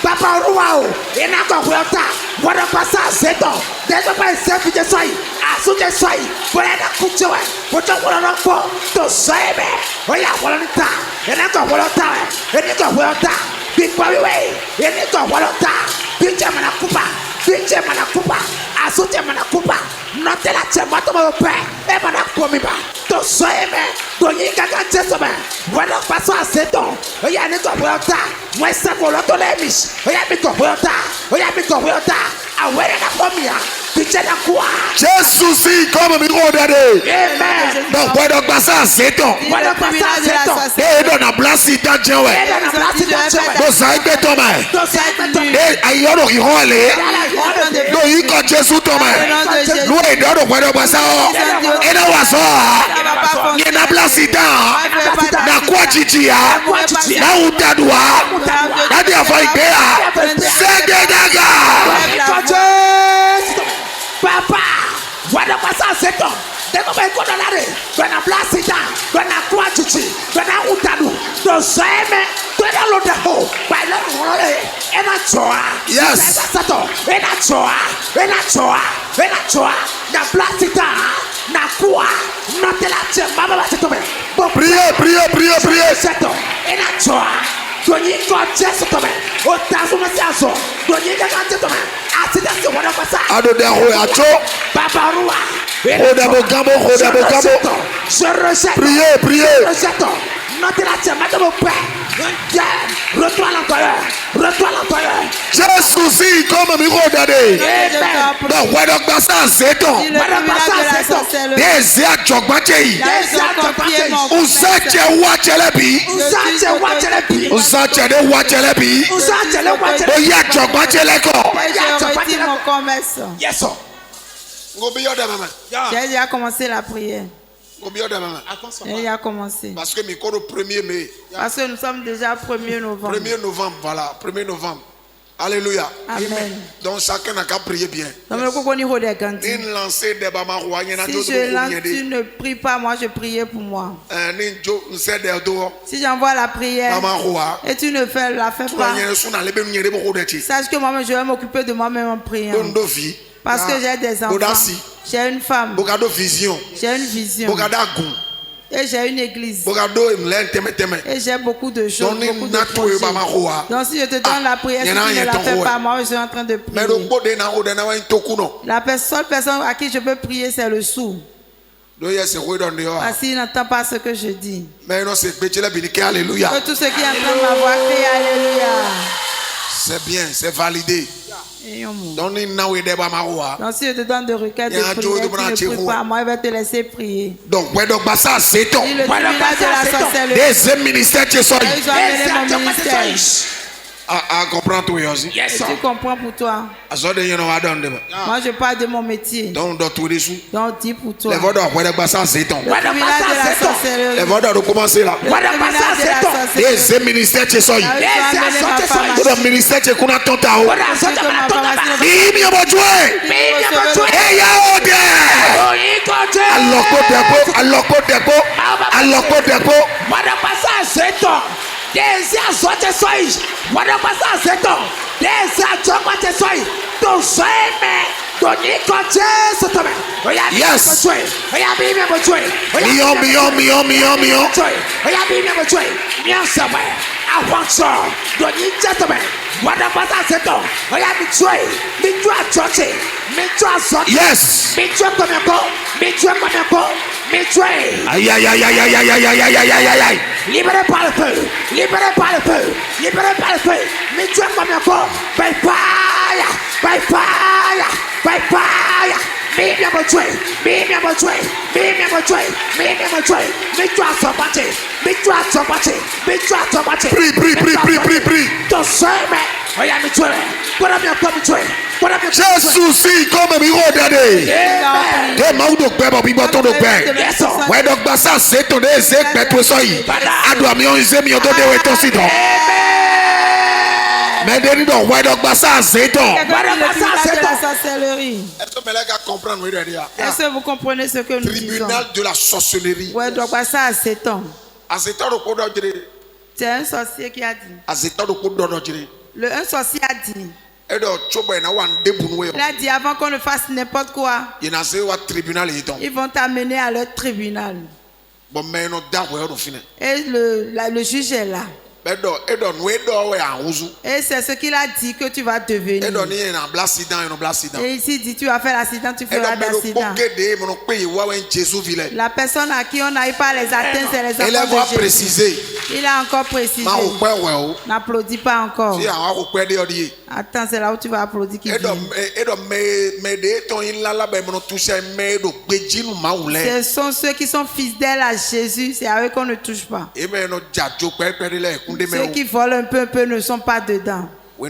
Speaker 3: Papa Rouao, il n'a qu'à voilà pas ça, c'est donc. Déjà pas un selfie de soy. À sous de soy. Voilà la couture. Pour te voir un enfant. Ton saime. Voilà, voilà le temps. Il n'a qu'à Il n'a qu'à Big boy way. Il n'a qu'à Pinche manakupa. Asute manakupa. Note la chema to mo pe. E manakomiba. To soeme. To yika ka chesome. Voilà pas ça, c'est donc. Il y a ne comprendre. Moi ça pour l'autre lemis. Il y a mi comprendre. Awere na komia. Pinche na kwa.
Speaker 1: Jésus si comme mi rodade.
Speaker 3: Amen.
Speaker 1: Donc ouais donc pas ça, c'est donc.
Speaker 3: Voilà pas ça, c'est donc.
Speaker 1: Et dans la place dans Jewe. Donc ça est toi mais. Et ayo qui role. No yiko Jésus toi mais. Nous et dans ouais donc pas ça. Et na waso. Ni na place dans. Na kwa chichia. Na utadua. Na dia faidea. C'est daga.
Speaker 3: seto. Deko be ko dolare. Dona blasita. Dona kwa chichi. Dona utadu. Do seme. Dona lo deho. Ba lo ngole. Ena choa.
Speaker 1: Yes.
Speaker 3: Seto. Ena choa. Ena choa. Ena choa. Na blasita. Na kwa. No te la che mama ba seto me.
Speaker 1: Priez.
Speaker 3: Seto. Ena choa. Doni ko jesu to me. O tazo me saso. Doni de kan to me. Asida se wona pasa.
Speaker 1: Ado de ho acho.
Speaker 3: Babarua.
Speaker 1: Rodabogamo.
Speaker 3: Je rejette.
Speaker 1: Priez.
Speaker 3: Je rejette. Notez la tienne, mettez-moi prêt. Retour à l'employeur.
Speaker 1: Jésus si comme mi rodade. Non, ouais donc ça c'est ton. Des adjogbache. Usache wachelebi. Usache de wachelebi. Oya adjogbache leko.
Speaker 3: Yes sir.
Speaker 2: J'ai déjà commencé la prière. Il a commencé.
Speaker 1: Parce que mi kodo 1er mai.
Speaker 2: Parce que nous sommes déjà 1er novembre.
Speaker 1: 1er novembre, voilà, 1er novembre. Alléluia.
Speaker 2: Amen.
Speaker 1: Donc chacun n'a qu'à prier bien.
Speaker 2: Si je lance, tu ne pries pas, moi je priais pour moi. Si j'envoie la prière et tu ne la fais pas, sache que moi-même je vais m'occuper de moi-même en priant. Parce que j'ai des enfants, j'ai une femme, j'ai une vision. Et j'ai une église. Et j'ai beaucoup de choses, beaucoup de projets. Donc si je te donne la prière, si tu ne la fais pas, moi je suis en train de prier. La seule personne à qui je peux prier, c'est le sourd. Parce qu'il n'entend pas ce que je dis.
Speaker 1: Que
Speaker 2: tous ceux qui entendent ma voix crient Alléluia.
Speaker 1: C'est bien, c'est validé.
Speaker 2: Donc si je te donne des requêtes de prière, tu ne pries pas, moi je vais te laisser prier.
Speaker 1: Donc ça c'est ton.
Speaker 2: Deuxième ministère, tu es mon ministère.
Speaker 1: Comprends tout aussi.
Speaker 2: Tu comprends pour toi. Moi je parle de mon métier. Donc dis pour toi.
Speaker 1: Le
Speaker 2: tribunal de la sorcellerie.
Speaker 1: Commencer là. Deuxième ministère, tu es le ministère tu es yes. Aïe.
Speaker 3: Libéré par le feu. Mais tu es comme un corps. By fire.
Speaker 1: Jésus si comme mi rodade. De maudo bebo bi boto do be. Ouais donc ça c'est ton des ekbeto soyi. Ado mi on zemi on do de weto si don. Mais de donc ouais donc ça c'est ton.
Speaker 2: Est-ce que vous comprenez ce que nous disons?
Speaker 1: Tribunal de la sorcellerie.
Speaker 2: Ouais donc ça c'est ton. C'est un sorcier qui a dit. Un sorcier a dit. Il a dit avant qu'on ne fasse n'importe quoi, ils vont t'amener à leur tribunal. Et le juge est là. Et c'est ce qu'il a dit que tu vas devenir. Et ici dit tu vas faire l'accident, tu feras l'accident. La personne à qui on n'arrive pas à les atteindre, c'est les enfants de Jésus. Il a encore précisé. N'applaudis pas encore. Attends, c'est là où tu vas applaudir qui vient. Ce sont ceux qui sont fidèles à Jésus, c'est à eux qu'on ne touche pas. Ceux qui volent un peu ne sont pas dedans. Quand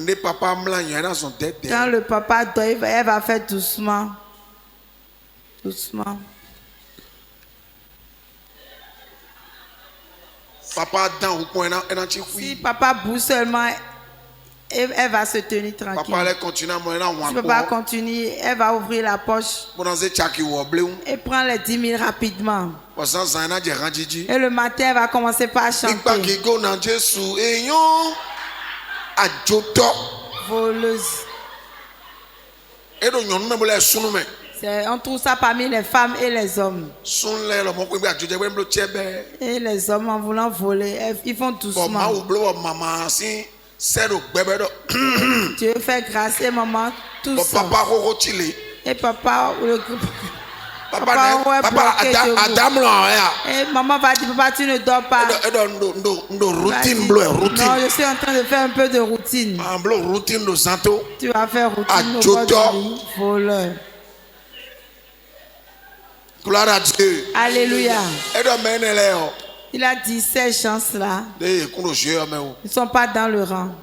Speaker 2: le papa dort, elle va faire doucement. Si papa bouge seulement, Et elle va se tenir tranquille. Tu ne peux pas continuer. Elle va ouvrir la poche et prendre les 10 000 rapidement. Et le matin, elle va commencer par chanter. Voleuse. On trouve ça parmi les femmes et les hommes. Et les hommes, en voulant voler, ils font doucement. Dieu fait grâce et maman tout ça. Et papa, le groupe. Et maman va dire, papa, tu ne dors pas. Non, je suis en train de faire un peu de routine. Tu vas faire routine au bord du lit, voleur.
Speaker 1: Gloire à Dieu.
Speaker 2: Alléluia. Il a dit ces gens-là, ils ne sont pas dans le rang.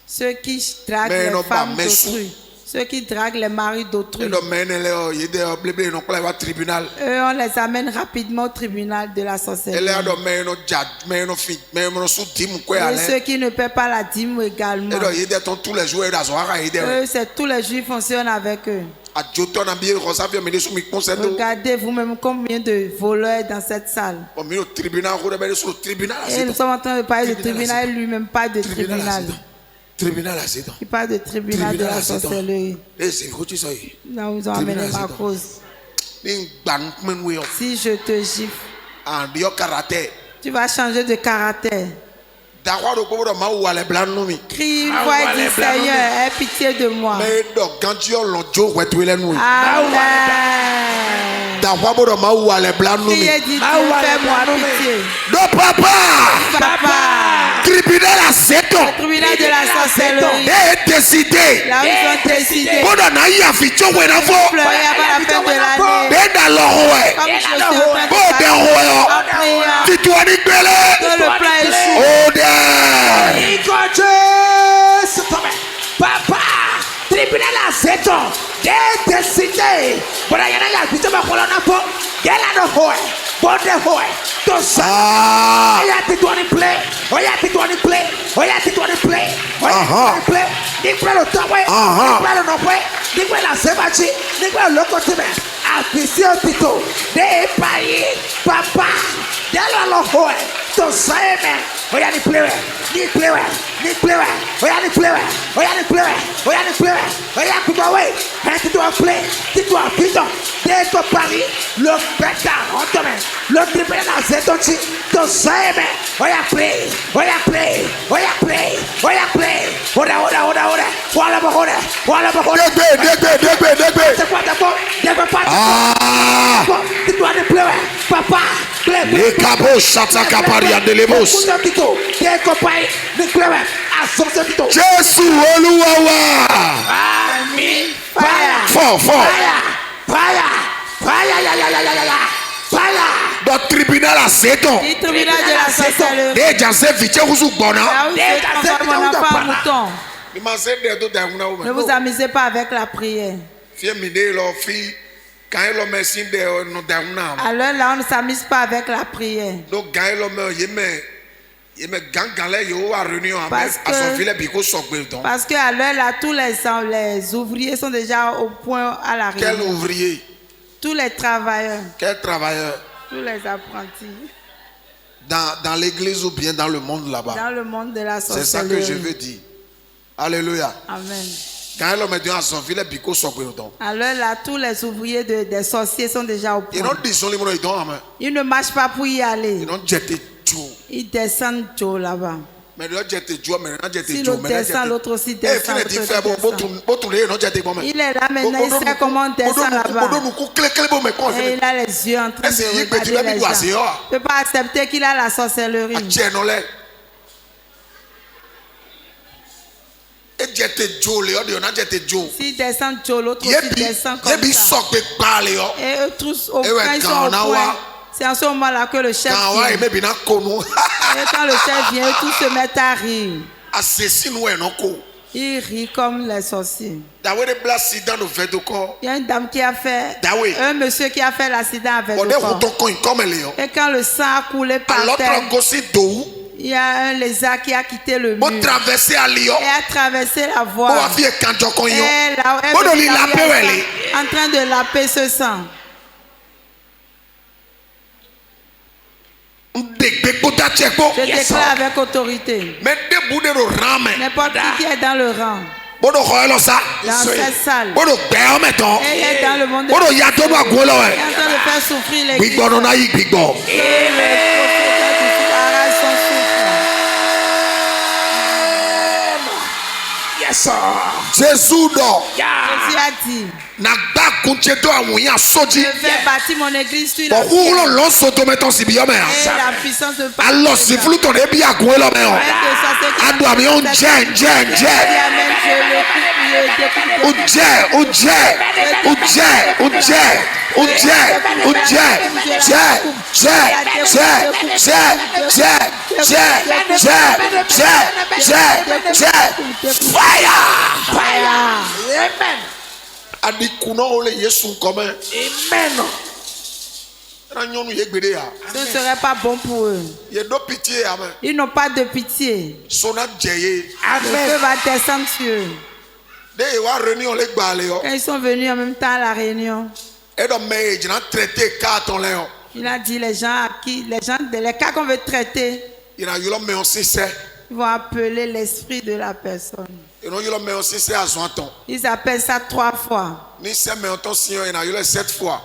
Speaker 2: Ceux qui draguent les femmes d'autrui, ceux qui draguent les maris d'autrui, eux, on les amène rapidement au tribunal de la sorcellerie. Et ceux qui ne paient pas la dîme également, eux, c'est tous les jours ils fonctionnent avec eux. Regardez vous-même combien de voleurs dans cette salle. Et nous sommes en train de parler de tribunal, lui-même parle de tribunal. Il parle de tribunal de la sorcellerie. Là, nous avons amené ma cause. Si je te gifle, tu vas changer de caractère. Crie une fois et dis Seigneur, aie pitié de moi. Amen. Crie et dis Dieu, fais-moi pitié.
Speaker 1: Non, papa. Tribunal à 7 ans.
Speaker 2: Tribunal de la sorcellerie.
Speaker 1: Et décidé.
Speaker 2: Là où ils ont décidé.
Speaker 1: Pour
Speaker 2: pleurer avant la fin de l'année. Comme je suis en train de parler. Que le plan échoue.
Speaker 3: Papa, tribunal à 7 ans. Décidé. Pour la le tribunal a zétonchi, to saime, oya play, papa,
Speaker 1: les cabos chataka paria de lemos. Jésus, Oluwawa.
Speaker 3: Amen.
Speaker 1: Fire. Dans tribunal à 7 ans.
Speaker 2: Tribunal de la sorcellerie.
Speaker 1: Déjà c'est vite vous bona.
Speaker 2: Ne vous amusez pas avec la prière. Alors là, on ne s'amuse pas avec la prière. Parce que à l'heure là, tous les ouvriers sont déjà au point à la réunion.
Speaker 1: Quel ouvrier?
Speaker 2: Tous les travailleurs.
Speaker 1: Quel travailleur?
Speaker 2: Tous les apprentis.
Speaker 1: Dans l'église ou bien dans le monde là-bas?
Speaker 2: Dans le monde de la sorcellerie.
Speaker 1: C'est ça que je veux dire. Alléluia.
Speaker 2: Amen. Alors là, tous les ouvriers des sorciers sont déjà au point. Ils ne marchent pas pour y aller. Ils descendent là-bas. Si l'autre descend, l'autre aussi descend. Il est là maintenant, il sait comment on descend là-bas. Et il a les yeux en train de regarder les gens. Il ne peut pas accepter qu'il a la sorcellerie. S'il descend Joe, l'autre aussi descend comme ça. Et eux tous au point, ils sont au point. C'est en ce moment-là que le chef vient. Et quand le chef vient, tous se mettent à rire. Ils rient comme les sorciers. Il y a une dame qui a fait, un monsieur qui a fait l'accident avec le corps. Et quand le sang a coulé par terre, Il y a un lézard qui a quitté le mur.
Speaker 1: Pour traverser à Lyon.
Speaker 2: Et a traversé la voie.
Speaker 1: En
Speaker 2: train de laper ce sang.
Speaker 1: Je
Speaker 2: déclare avec autorité. N'importe qui est dans le rang. Dans cette salle. Et est dans le monde de l'esprit. Il est en train de faire souffrir l'église.
Speaker 1: Jésus dort.
Speaker 2: Jésus a dit.
Speaker 1: Je
Speaker 2: vais bâtir mon église sur la
Speaker 1: pierre. Et
Speaker 2: la puissance de Dieu.
Speaker 1: Alors si vous tournez bien à quoi là mais
Speaker 2: ce ne serait pas bon pour eux. Ils n'ont pas de pitié. Le feu va descendre sur eux. Quand ils sont venus en même temps à la réunion, il a dit les cas qu'on veut traiter, ils vont appeler l'esprit de la personne. Ils appellent ça 3 fois.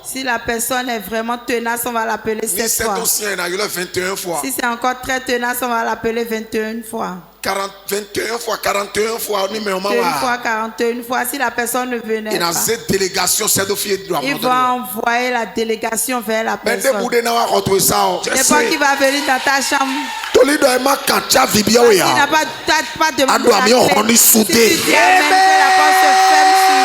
Speaker 2: Si la personne est vraiment tenace, on va l'appeler 7 fois. Si c'est encore très tenace, on va l'appeler 21 fois.
Speaker 1: 21 fois, 41 fois.
Speaker 2: 21 fois, 41 fois. Si la personne ne venait pas, ils vont envoyer la délégation vers la personne. N'importe qui va venir dans ta chambre. Il n'a pas demandé la clé. Si tu dis Amen, que la porte se ferme sur lui.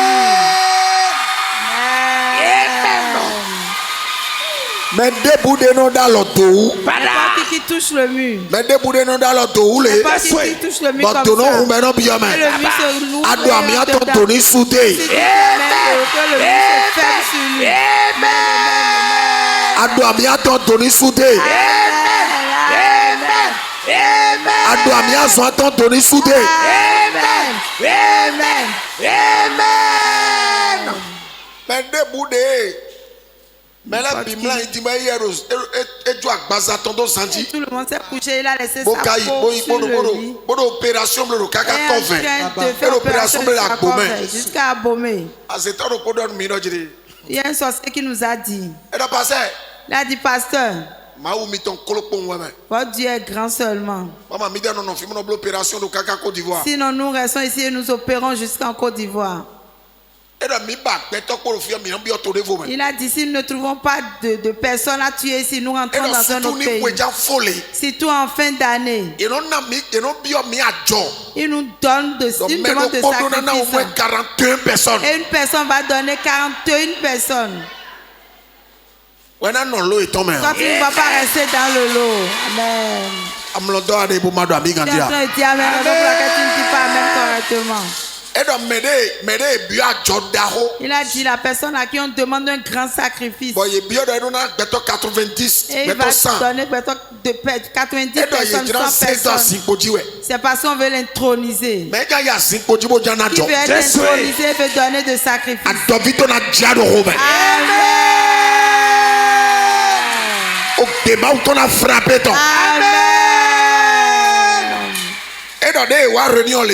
Speaker 2: N'importe qui touche le mur. N'importe qui touche le mur comme ça. Et le mur se loue. Si tu dis Amen, que le mur se ferme sur lui.
Speaker 1: Mais là, tout
Speaker 2: le monde s'est couché, il a laissé sa peau sur le lit. Jusqu'à abommer. Il y a un sorcier qui nous a dit. Il a dit, pasteur, votre Dieu est grand seulement. Sinon nous restons ici et nous opérons jusqu'en Côte d'Ivoire. Il a dit, si nous ne trouvons pas de personnes à tuer ici, nous rentrons dans un autre pays. Surtout en fin d'année. Il nous donne une demande de sacrifice. Et une personne va donner 41 personnes. Toi, tu ne vas pas rester dans le lot. Amen. Tu es en train de dire Amen. Donc, tu ne dis pas Amen correctement. Il a dit, la personne à qui on demande un grand sacrifice, et il va donner 90 personnes, 100 personnes. C'est parce qu'on veut l'introniser. Qui veut être intronisé veut donner de sacrifice. Amen. Il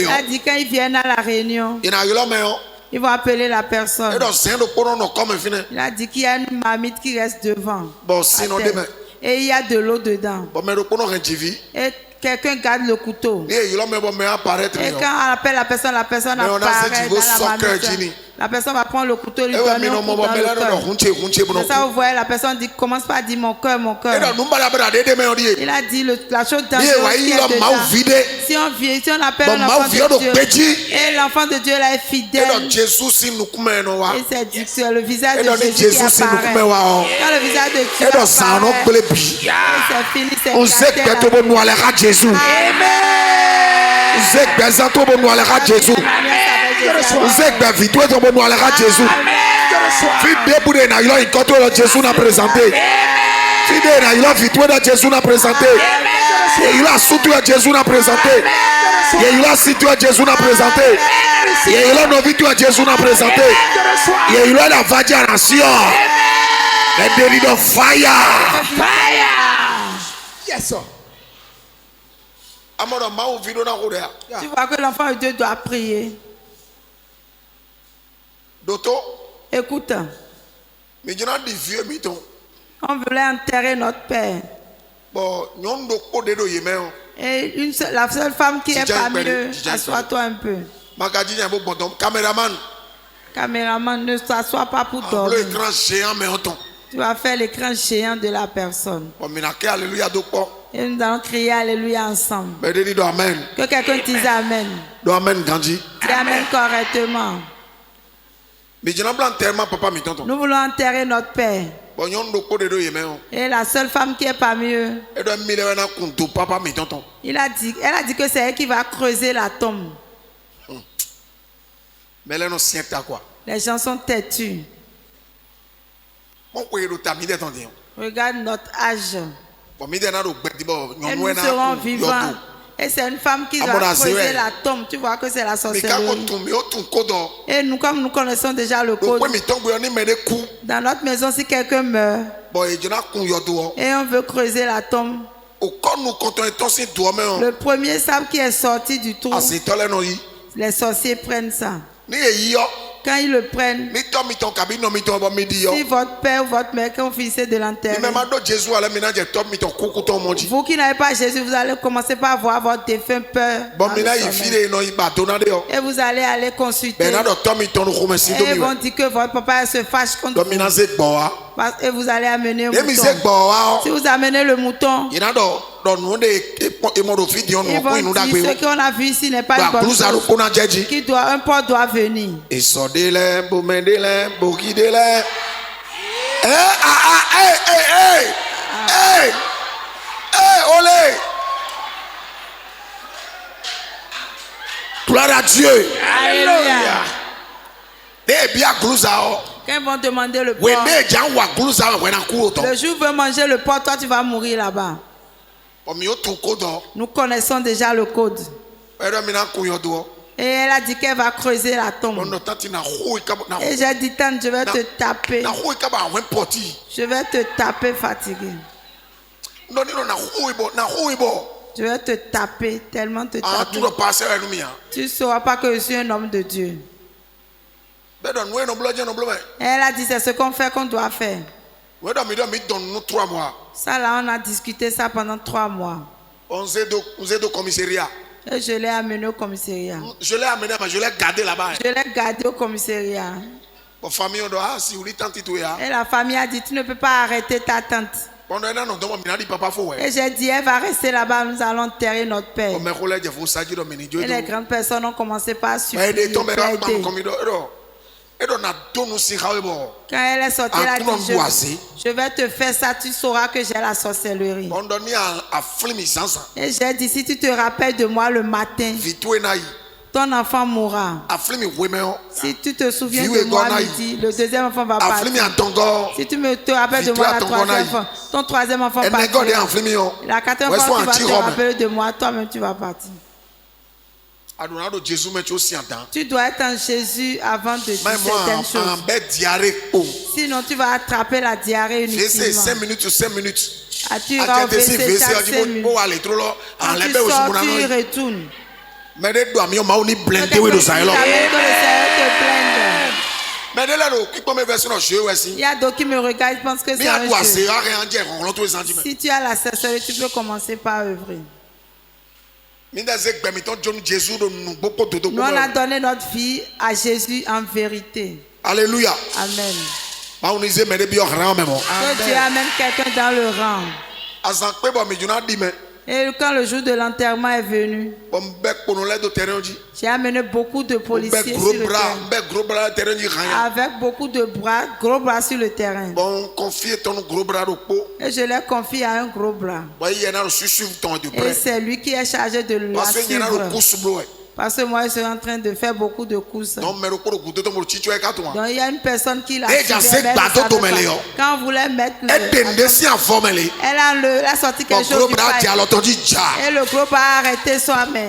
Speaker 2: a dit quand ils viennent à la réunion, ils vont appeler la personne. Il a dit qu'il y a une marmite qui reste devant. Et il y a de l'eau dedans. Et quelqu'un garde le couteau. Et quand on appelle la personne apparaît dans la marmite. La personne va prendre le couteau et lui donner un coup dans le cœur. C'est ça, vous voyez, la personne dit, commence pas à dire mon cœur, mon cœur. Il a dit la chose dangereuse qui est dedans. Si on appelle l'enfant de Dieu, et l'enfant de Dieu là est fidèle, et c'est dit que le visage de Jésus qui apparaît. Quand le visage de Dieu apparaît, c'est fini, c'est
Speaker 1: Il a surtout Jésus n'a présenté. Il a surtout Jésus n'a présenté. Il a novitu Jésus n'a présenté. Il a la vadia nation. Let there be fire.
Speaker 3: Yes, sir.
Speaker 2: Tu vois que l'enfant de Dieu doit prier. Écoute. On voulait enterrer notre père. Et la seule femme qui est parmi eux, assois-toi un peu. Caméraman, ne s'assois pas pour dormir. Tu vas faire l'écran géant de la personne. Et nous allons crier Alléluia ensemble. Que quelqu'un dise Amen. Dis Amen correctement. Nous voulons enterrer notre père. Et la seule femme qui est parmi eux, elle a dit que c'est elle qui va creuser la tombe. Les gens sont têtus. Regarde notre âge. Et nous serons vivants. Et c'est une femme qui va creuser la tombe. Tu vois que c'est la sorcellerie. Et nous, comme nous connaissons déjà le code, dans notre maison, si quelqu'un meurt et on veut creuser la tombe, le premier sable qui est sorti du trou, les sorciers prennent ça. Quand ils le prennent, si votre père ou votre mère, quand vous finissez de l'enterrer, vous qui n'avez pas Jésus, vous allez commencer par avoir votre défunt peur. Et vous allez aller consulter. Et ils vont dire que votre papa se fâche contre vous. Et vous allez amener un mouton. Si vous amenez le mouton, ils vont dire ce qu'on a vu ici n'est pas une bonne chose. Un porc doit venir.
Speaker 1: Gloire à Dieu.
Speaker 2: Alléluia. Quand ils vont demander le porc, le jour où veut manger le porc, toi tu vas mourir là-bas. Nous connaissons déjà le code. Et elle a dit qu'elle va creuser la tombe. Et j'ai dit, tante, je vais te taper. Je vais te taper fatigué. Je vais te taper, tellement te taper. Tu ne sauras pas que je suis un homme de Dieu. Et elle a dit, c'est ce qu'on fait, qu'on doit faire. Ça là, on a discuté ça pendant 3 mois. Et je l'ai amené au commissariat.
Speaker 1: Je l'ai amené, mais je l'ai gardé là-bas.
Speaker 2: Je l'ai gardé au commissariat. Et la famille a dit, tu ne peux pas arrêter ta tante. Et j'ai dit, elle va rester là-bas, nous allons enterrer notre père. Et les grandes personnes ont commencé par supplier. Quand elle est sortie, elle a dit, je vais te faire ça, tu sauras que j'ai la sorcellerie. Et j'ai dit, si tu te rappelles de moi le matin, ton enfant mourra. Si tu te souviens de moi midi, le deuxième enfant va partir. Si tu te rappelles de moi la troisième fois, ton troisième enfant partira. La quatrième fois, tu vas te rappeler de moi, toi-même tu vas partir. Tu dois être en Jésus avant de dire certaines choses. Sinon, tu vas attraper la diarrhée inutilement.
Speaker 1: 5 minutes.
Speaker 2: Tu iras au WC chaque 5 minutes. Quand tu sors, tu y retournes. Il y a d'autres qui me regardent, je pense que c'est un jeu. Si tu as la sorcellerie, tu peux commencer par œuvrer. Nous on a donné notre vie à Jésus en vérité.
Speaker 1: Alléluia.
Speaker 2: Amen.
Speaker 1: Que Dieu
Speaker 2: amène quelqu'un dans le rang. Et quand le jour de l'enterrement est venu, j'ai amené beaucoup de policiers sur le terrain. Avec beaucoup de bras, gros bras sur le terrain. Et je l'ai confié à un gros bras. Et c'est lui qui est chargé de la suivre. Parce que moi, je suis en train de faire beaucoup de courses. Donc, il y a une personne qui l'a suivi. Quand on voulait mettre elle a sorti quelque chose du paille. Et le groupe a arrêté son main.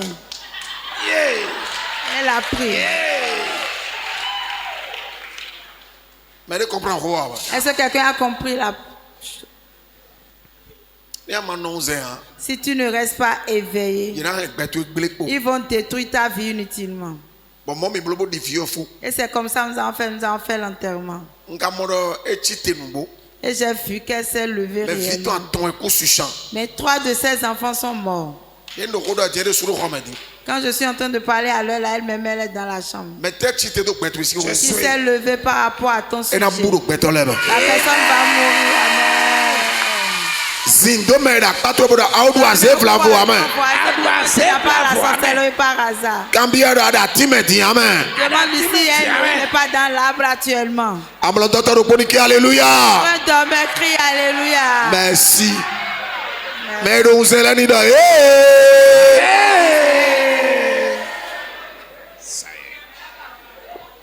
Speaker 2: Elle a pris. Est-ce que quelqu'un a compris la... Si tu ne restes pas éveillé, ils vont détruire ta vie inutilement. Et c'est comme ça que nous avons fait l'enterrement. Et j'ai vu qu'elle s'est levée réellement. Mais 3 de ses enfants sont morts. Quand je suis en train de parler à l'heure, elle-même, elle est dans la chambre. Qui s'est levée par rapport à ton sujet. La personne va mourir.
Speaker 1: Zindomera patobora audu azevlavo amen.
Speaker 2: Par hasard.
Speaker 1: Cambiera da timeti amen.
Speaker 2: Demande si elle n'est pas dans l'arbre actuellement.
Speaker 1: Amlodotoro boniki alléluia.
Speaker 2: Crie alléluia.
Speaker 1: Merci. Mais on s'est là ni da.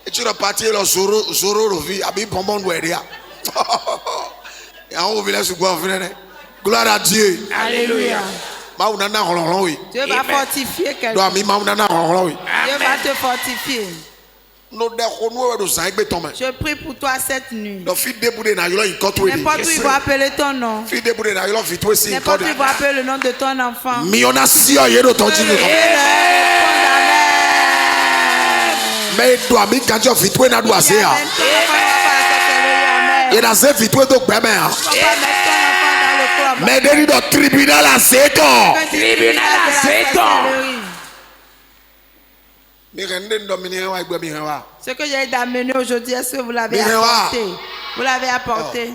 Speaker 1: Et tu vas partir le zoro rovi abi bonbon weria. Et on vient se voir frère. Gloire à Dieu.
Speaker 2: Alléluia. Dieu va fortifier quelqu'un. Dieu va te fortifier. Je prie pour toi cette nuit. N'importe où il va appeler ton nom. N'importe où il va appeler le nom de ton enfant.
Speaker 1: Mais toi, mi kanjo fitwe na duasea. Et dans ce fitwe do gbeme. Mais dans le tribunal à Satan.
Speaker 2: Ce que j'ai d'amener aujourd'hui, est-ce que vous l'avez apporté? Vous l'avez apporté?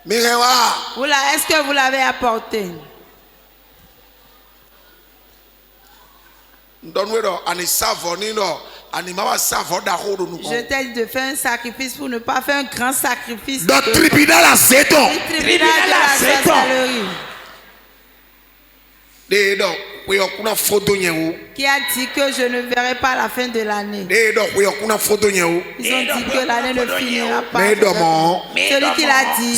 Speaker 2: Est-ce que vous l'avez apporté? Je t'ai dit de faire un sacrifice pour ne pas faire un grand sacrifice.
Speaker 1: Dans le tribunal à Satan.
Speaker 2: Qui a dit que je ne verrai pas la fin de l'année. Ils ont dit que l'année ne finira pas. Celui qui l'a dit.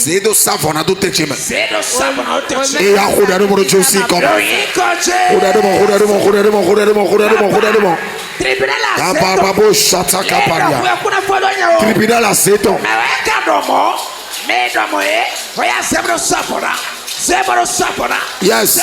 Speaker 1: Tribunal à Satan. Yes.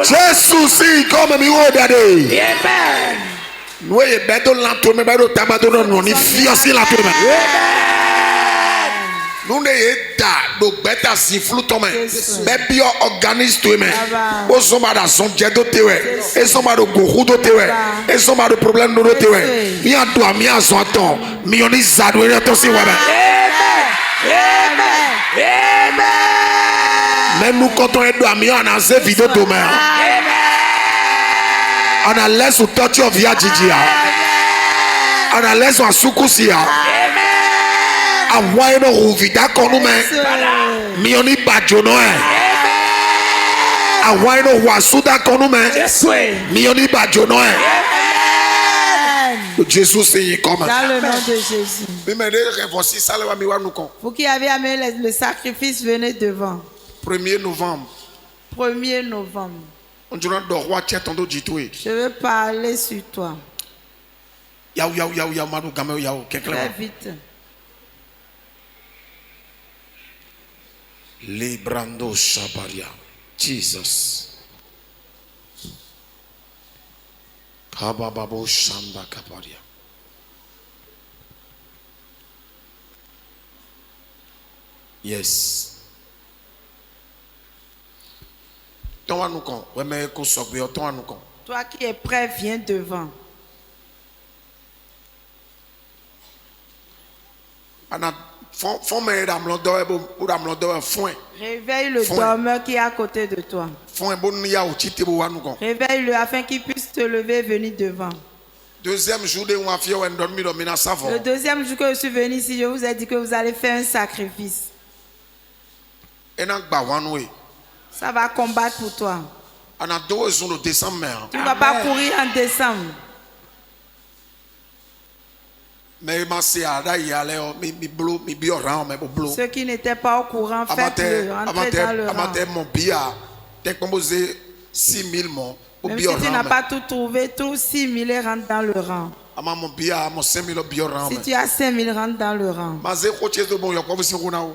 Speaker 1: Jésus comme mi odade. Amen. Nous y beto l'entournement beto tabadono non ni fiancé l'entournement. Nous ne da do beta si flou tome. Be bio organise to me. O soma da son jedo tewe. E soma do gohu do tewe. E soma do problème do tewe. Mi a do mi a so aton. Mi oni zado e to si wa ba. Amen. Même nous quand on est do mi on a ces vidéos to me. On a laissé touch of ya jijia. On a laissé en sukusia. Awa eno uvida konume mioni bajono awa eno wasuda konume mioni bajono Jésus c'est comme
Speaker 2: dans le nom de Jésus. Vous qui avez amené le sacrifice, venez devant.
Speaker 1: 1er novembre.
Speaker 2: 1er novembre. Je veux parler sur toi. Très vite.
Speaker 1: Librando Shabaria. Jesus. Kabababo Shamba Kaparia. Yes. Toi
Speaker 2: qui es prêt, viens devant. Réveille le dormeur qui est à côté de toi. Réveille-le afin qu'il puisse te lever et venir devant. Le deuxième jour que je suis venu ici, je vous ai dit que vous allez faire un sacrifice. Ça va combattre pour toi. Tu ne vas pas courir en décembre. Ceux qui n'étaient pas au courant, faites-le. Entrez dans le rang. Même si tu n'as pas tout trouvé, tous 6 000 rentrent dans le rang. Si tu as 5 000, rentre dans le rang.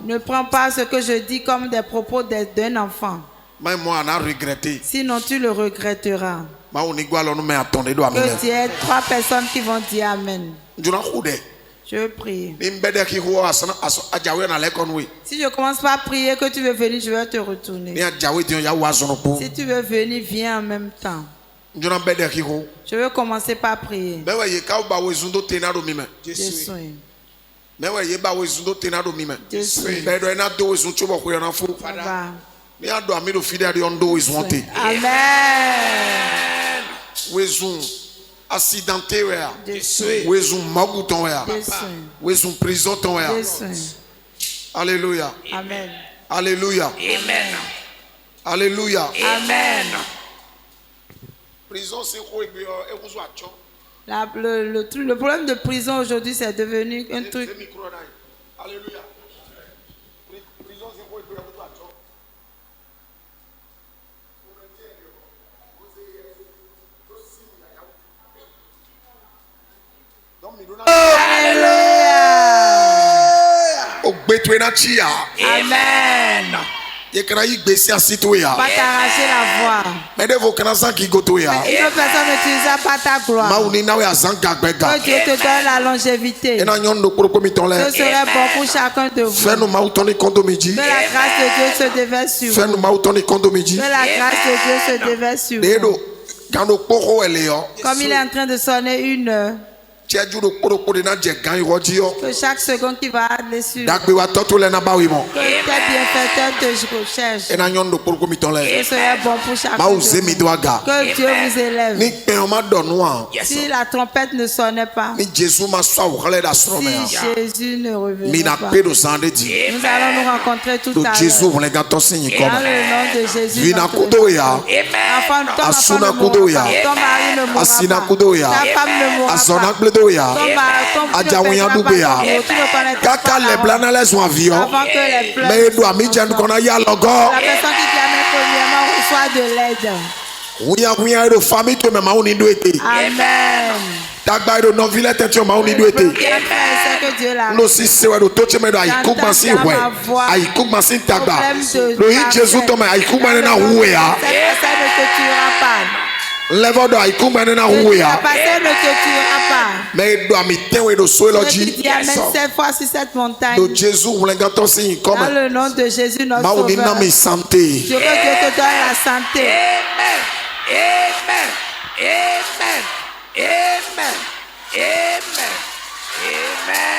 Speaker 2: Ne prends pas ce que je dis comme des propos d'un enfant. Sinon tu le regretteras. Que tu aies 3 personnes qui vont dire Amen. Je veux prier. Si je commence pas à prier que tu veux venir, je vais te retourner. Si tu veux venir, viens en même temps. Je veux commencer par prier.
Speaker 1: Accidenté, prison. Alléluia.
Speaker 2: Amen.
Speaker 1: Alléluia.
Speaker 3: Amen.
Speaker 1: Alléluia.
Speaker 3: Amen.
Speaker 1: Prison, c'est quoi?
Speaker 2: Le problème de prison aujourd'hui, c'est devenu un truc.
Speaker 1: Alléluia.
Speaker 3: Amen.
Speaker 2: Pas t'arracher la voix. Une personne n'utilise pas ta gloire. Que Dieu te donne la longévité. Ce serait bon pour chacun de vous. Que la grâce de Dieu se déverse sur vous. Que la grâce de Dieu se déverse sur vous. Comme il est en train de sonner 1 heure. Que chaque seconde qui va aller sur que tes bienfaiteurs te recherchent. Ce serait bon pour chacun de vous. Que Dieu vous élève. Si la trompette ne sonnait pas, si Jésus ne revenait pas, nous allons nous rencontrer tout à l'heure. Dans le nom de Jésus, ton mari ne mourra pas, ta femme ne mourra pas.
Speaker 1: Adjawunya Dubea. Kaka les plans les sont avions. Mais il doit m'y qu'on a ya logo.
Speaker 2: La personne qui vient premièrement reçoit de l'aide.
Speaker 1: Oui, de famille que maman on y doit être.
Speaker 2: Amen.
Speaker 1: Tagba de non ville tention maman on y doit être. Nous si c'est ouais de tout chemin de aïkou bansi ouais. Aïkou bansi tagba. Le hit Jésus tombe aïkou banana oué ya.
Speaker 2: Cette personne ne te tuera pas.
Speaker 1: Level de aïkou banana oué ya.
Speaker 2: Pasteur ne te tuera pas.
Speaker 1: Mais il doit m'y tenir de souhait logis.
Speaker 2: Cette fois sur cette montagne.
Speaker 1: De Jésus vous l'engagez signe comme.
Speaker 2: Dans le nom de Jésus notre Sauveur.
Speaker 1: Dieu te
Speaker 2: donne la santé.
Speaker 3: Amen. Amen. Amen. Amen. Amen. Amen.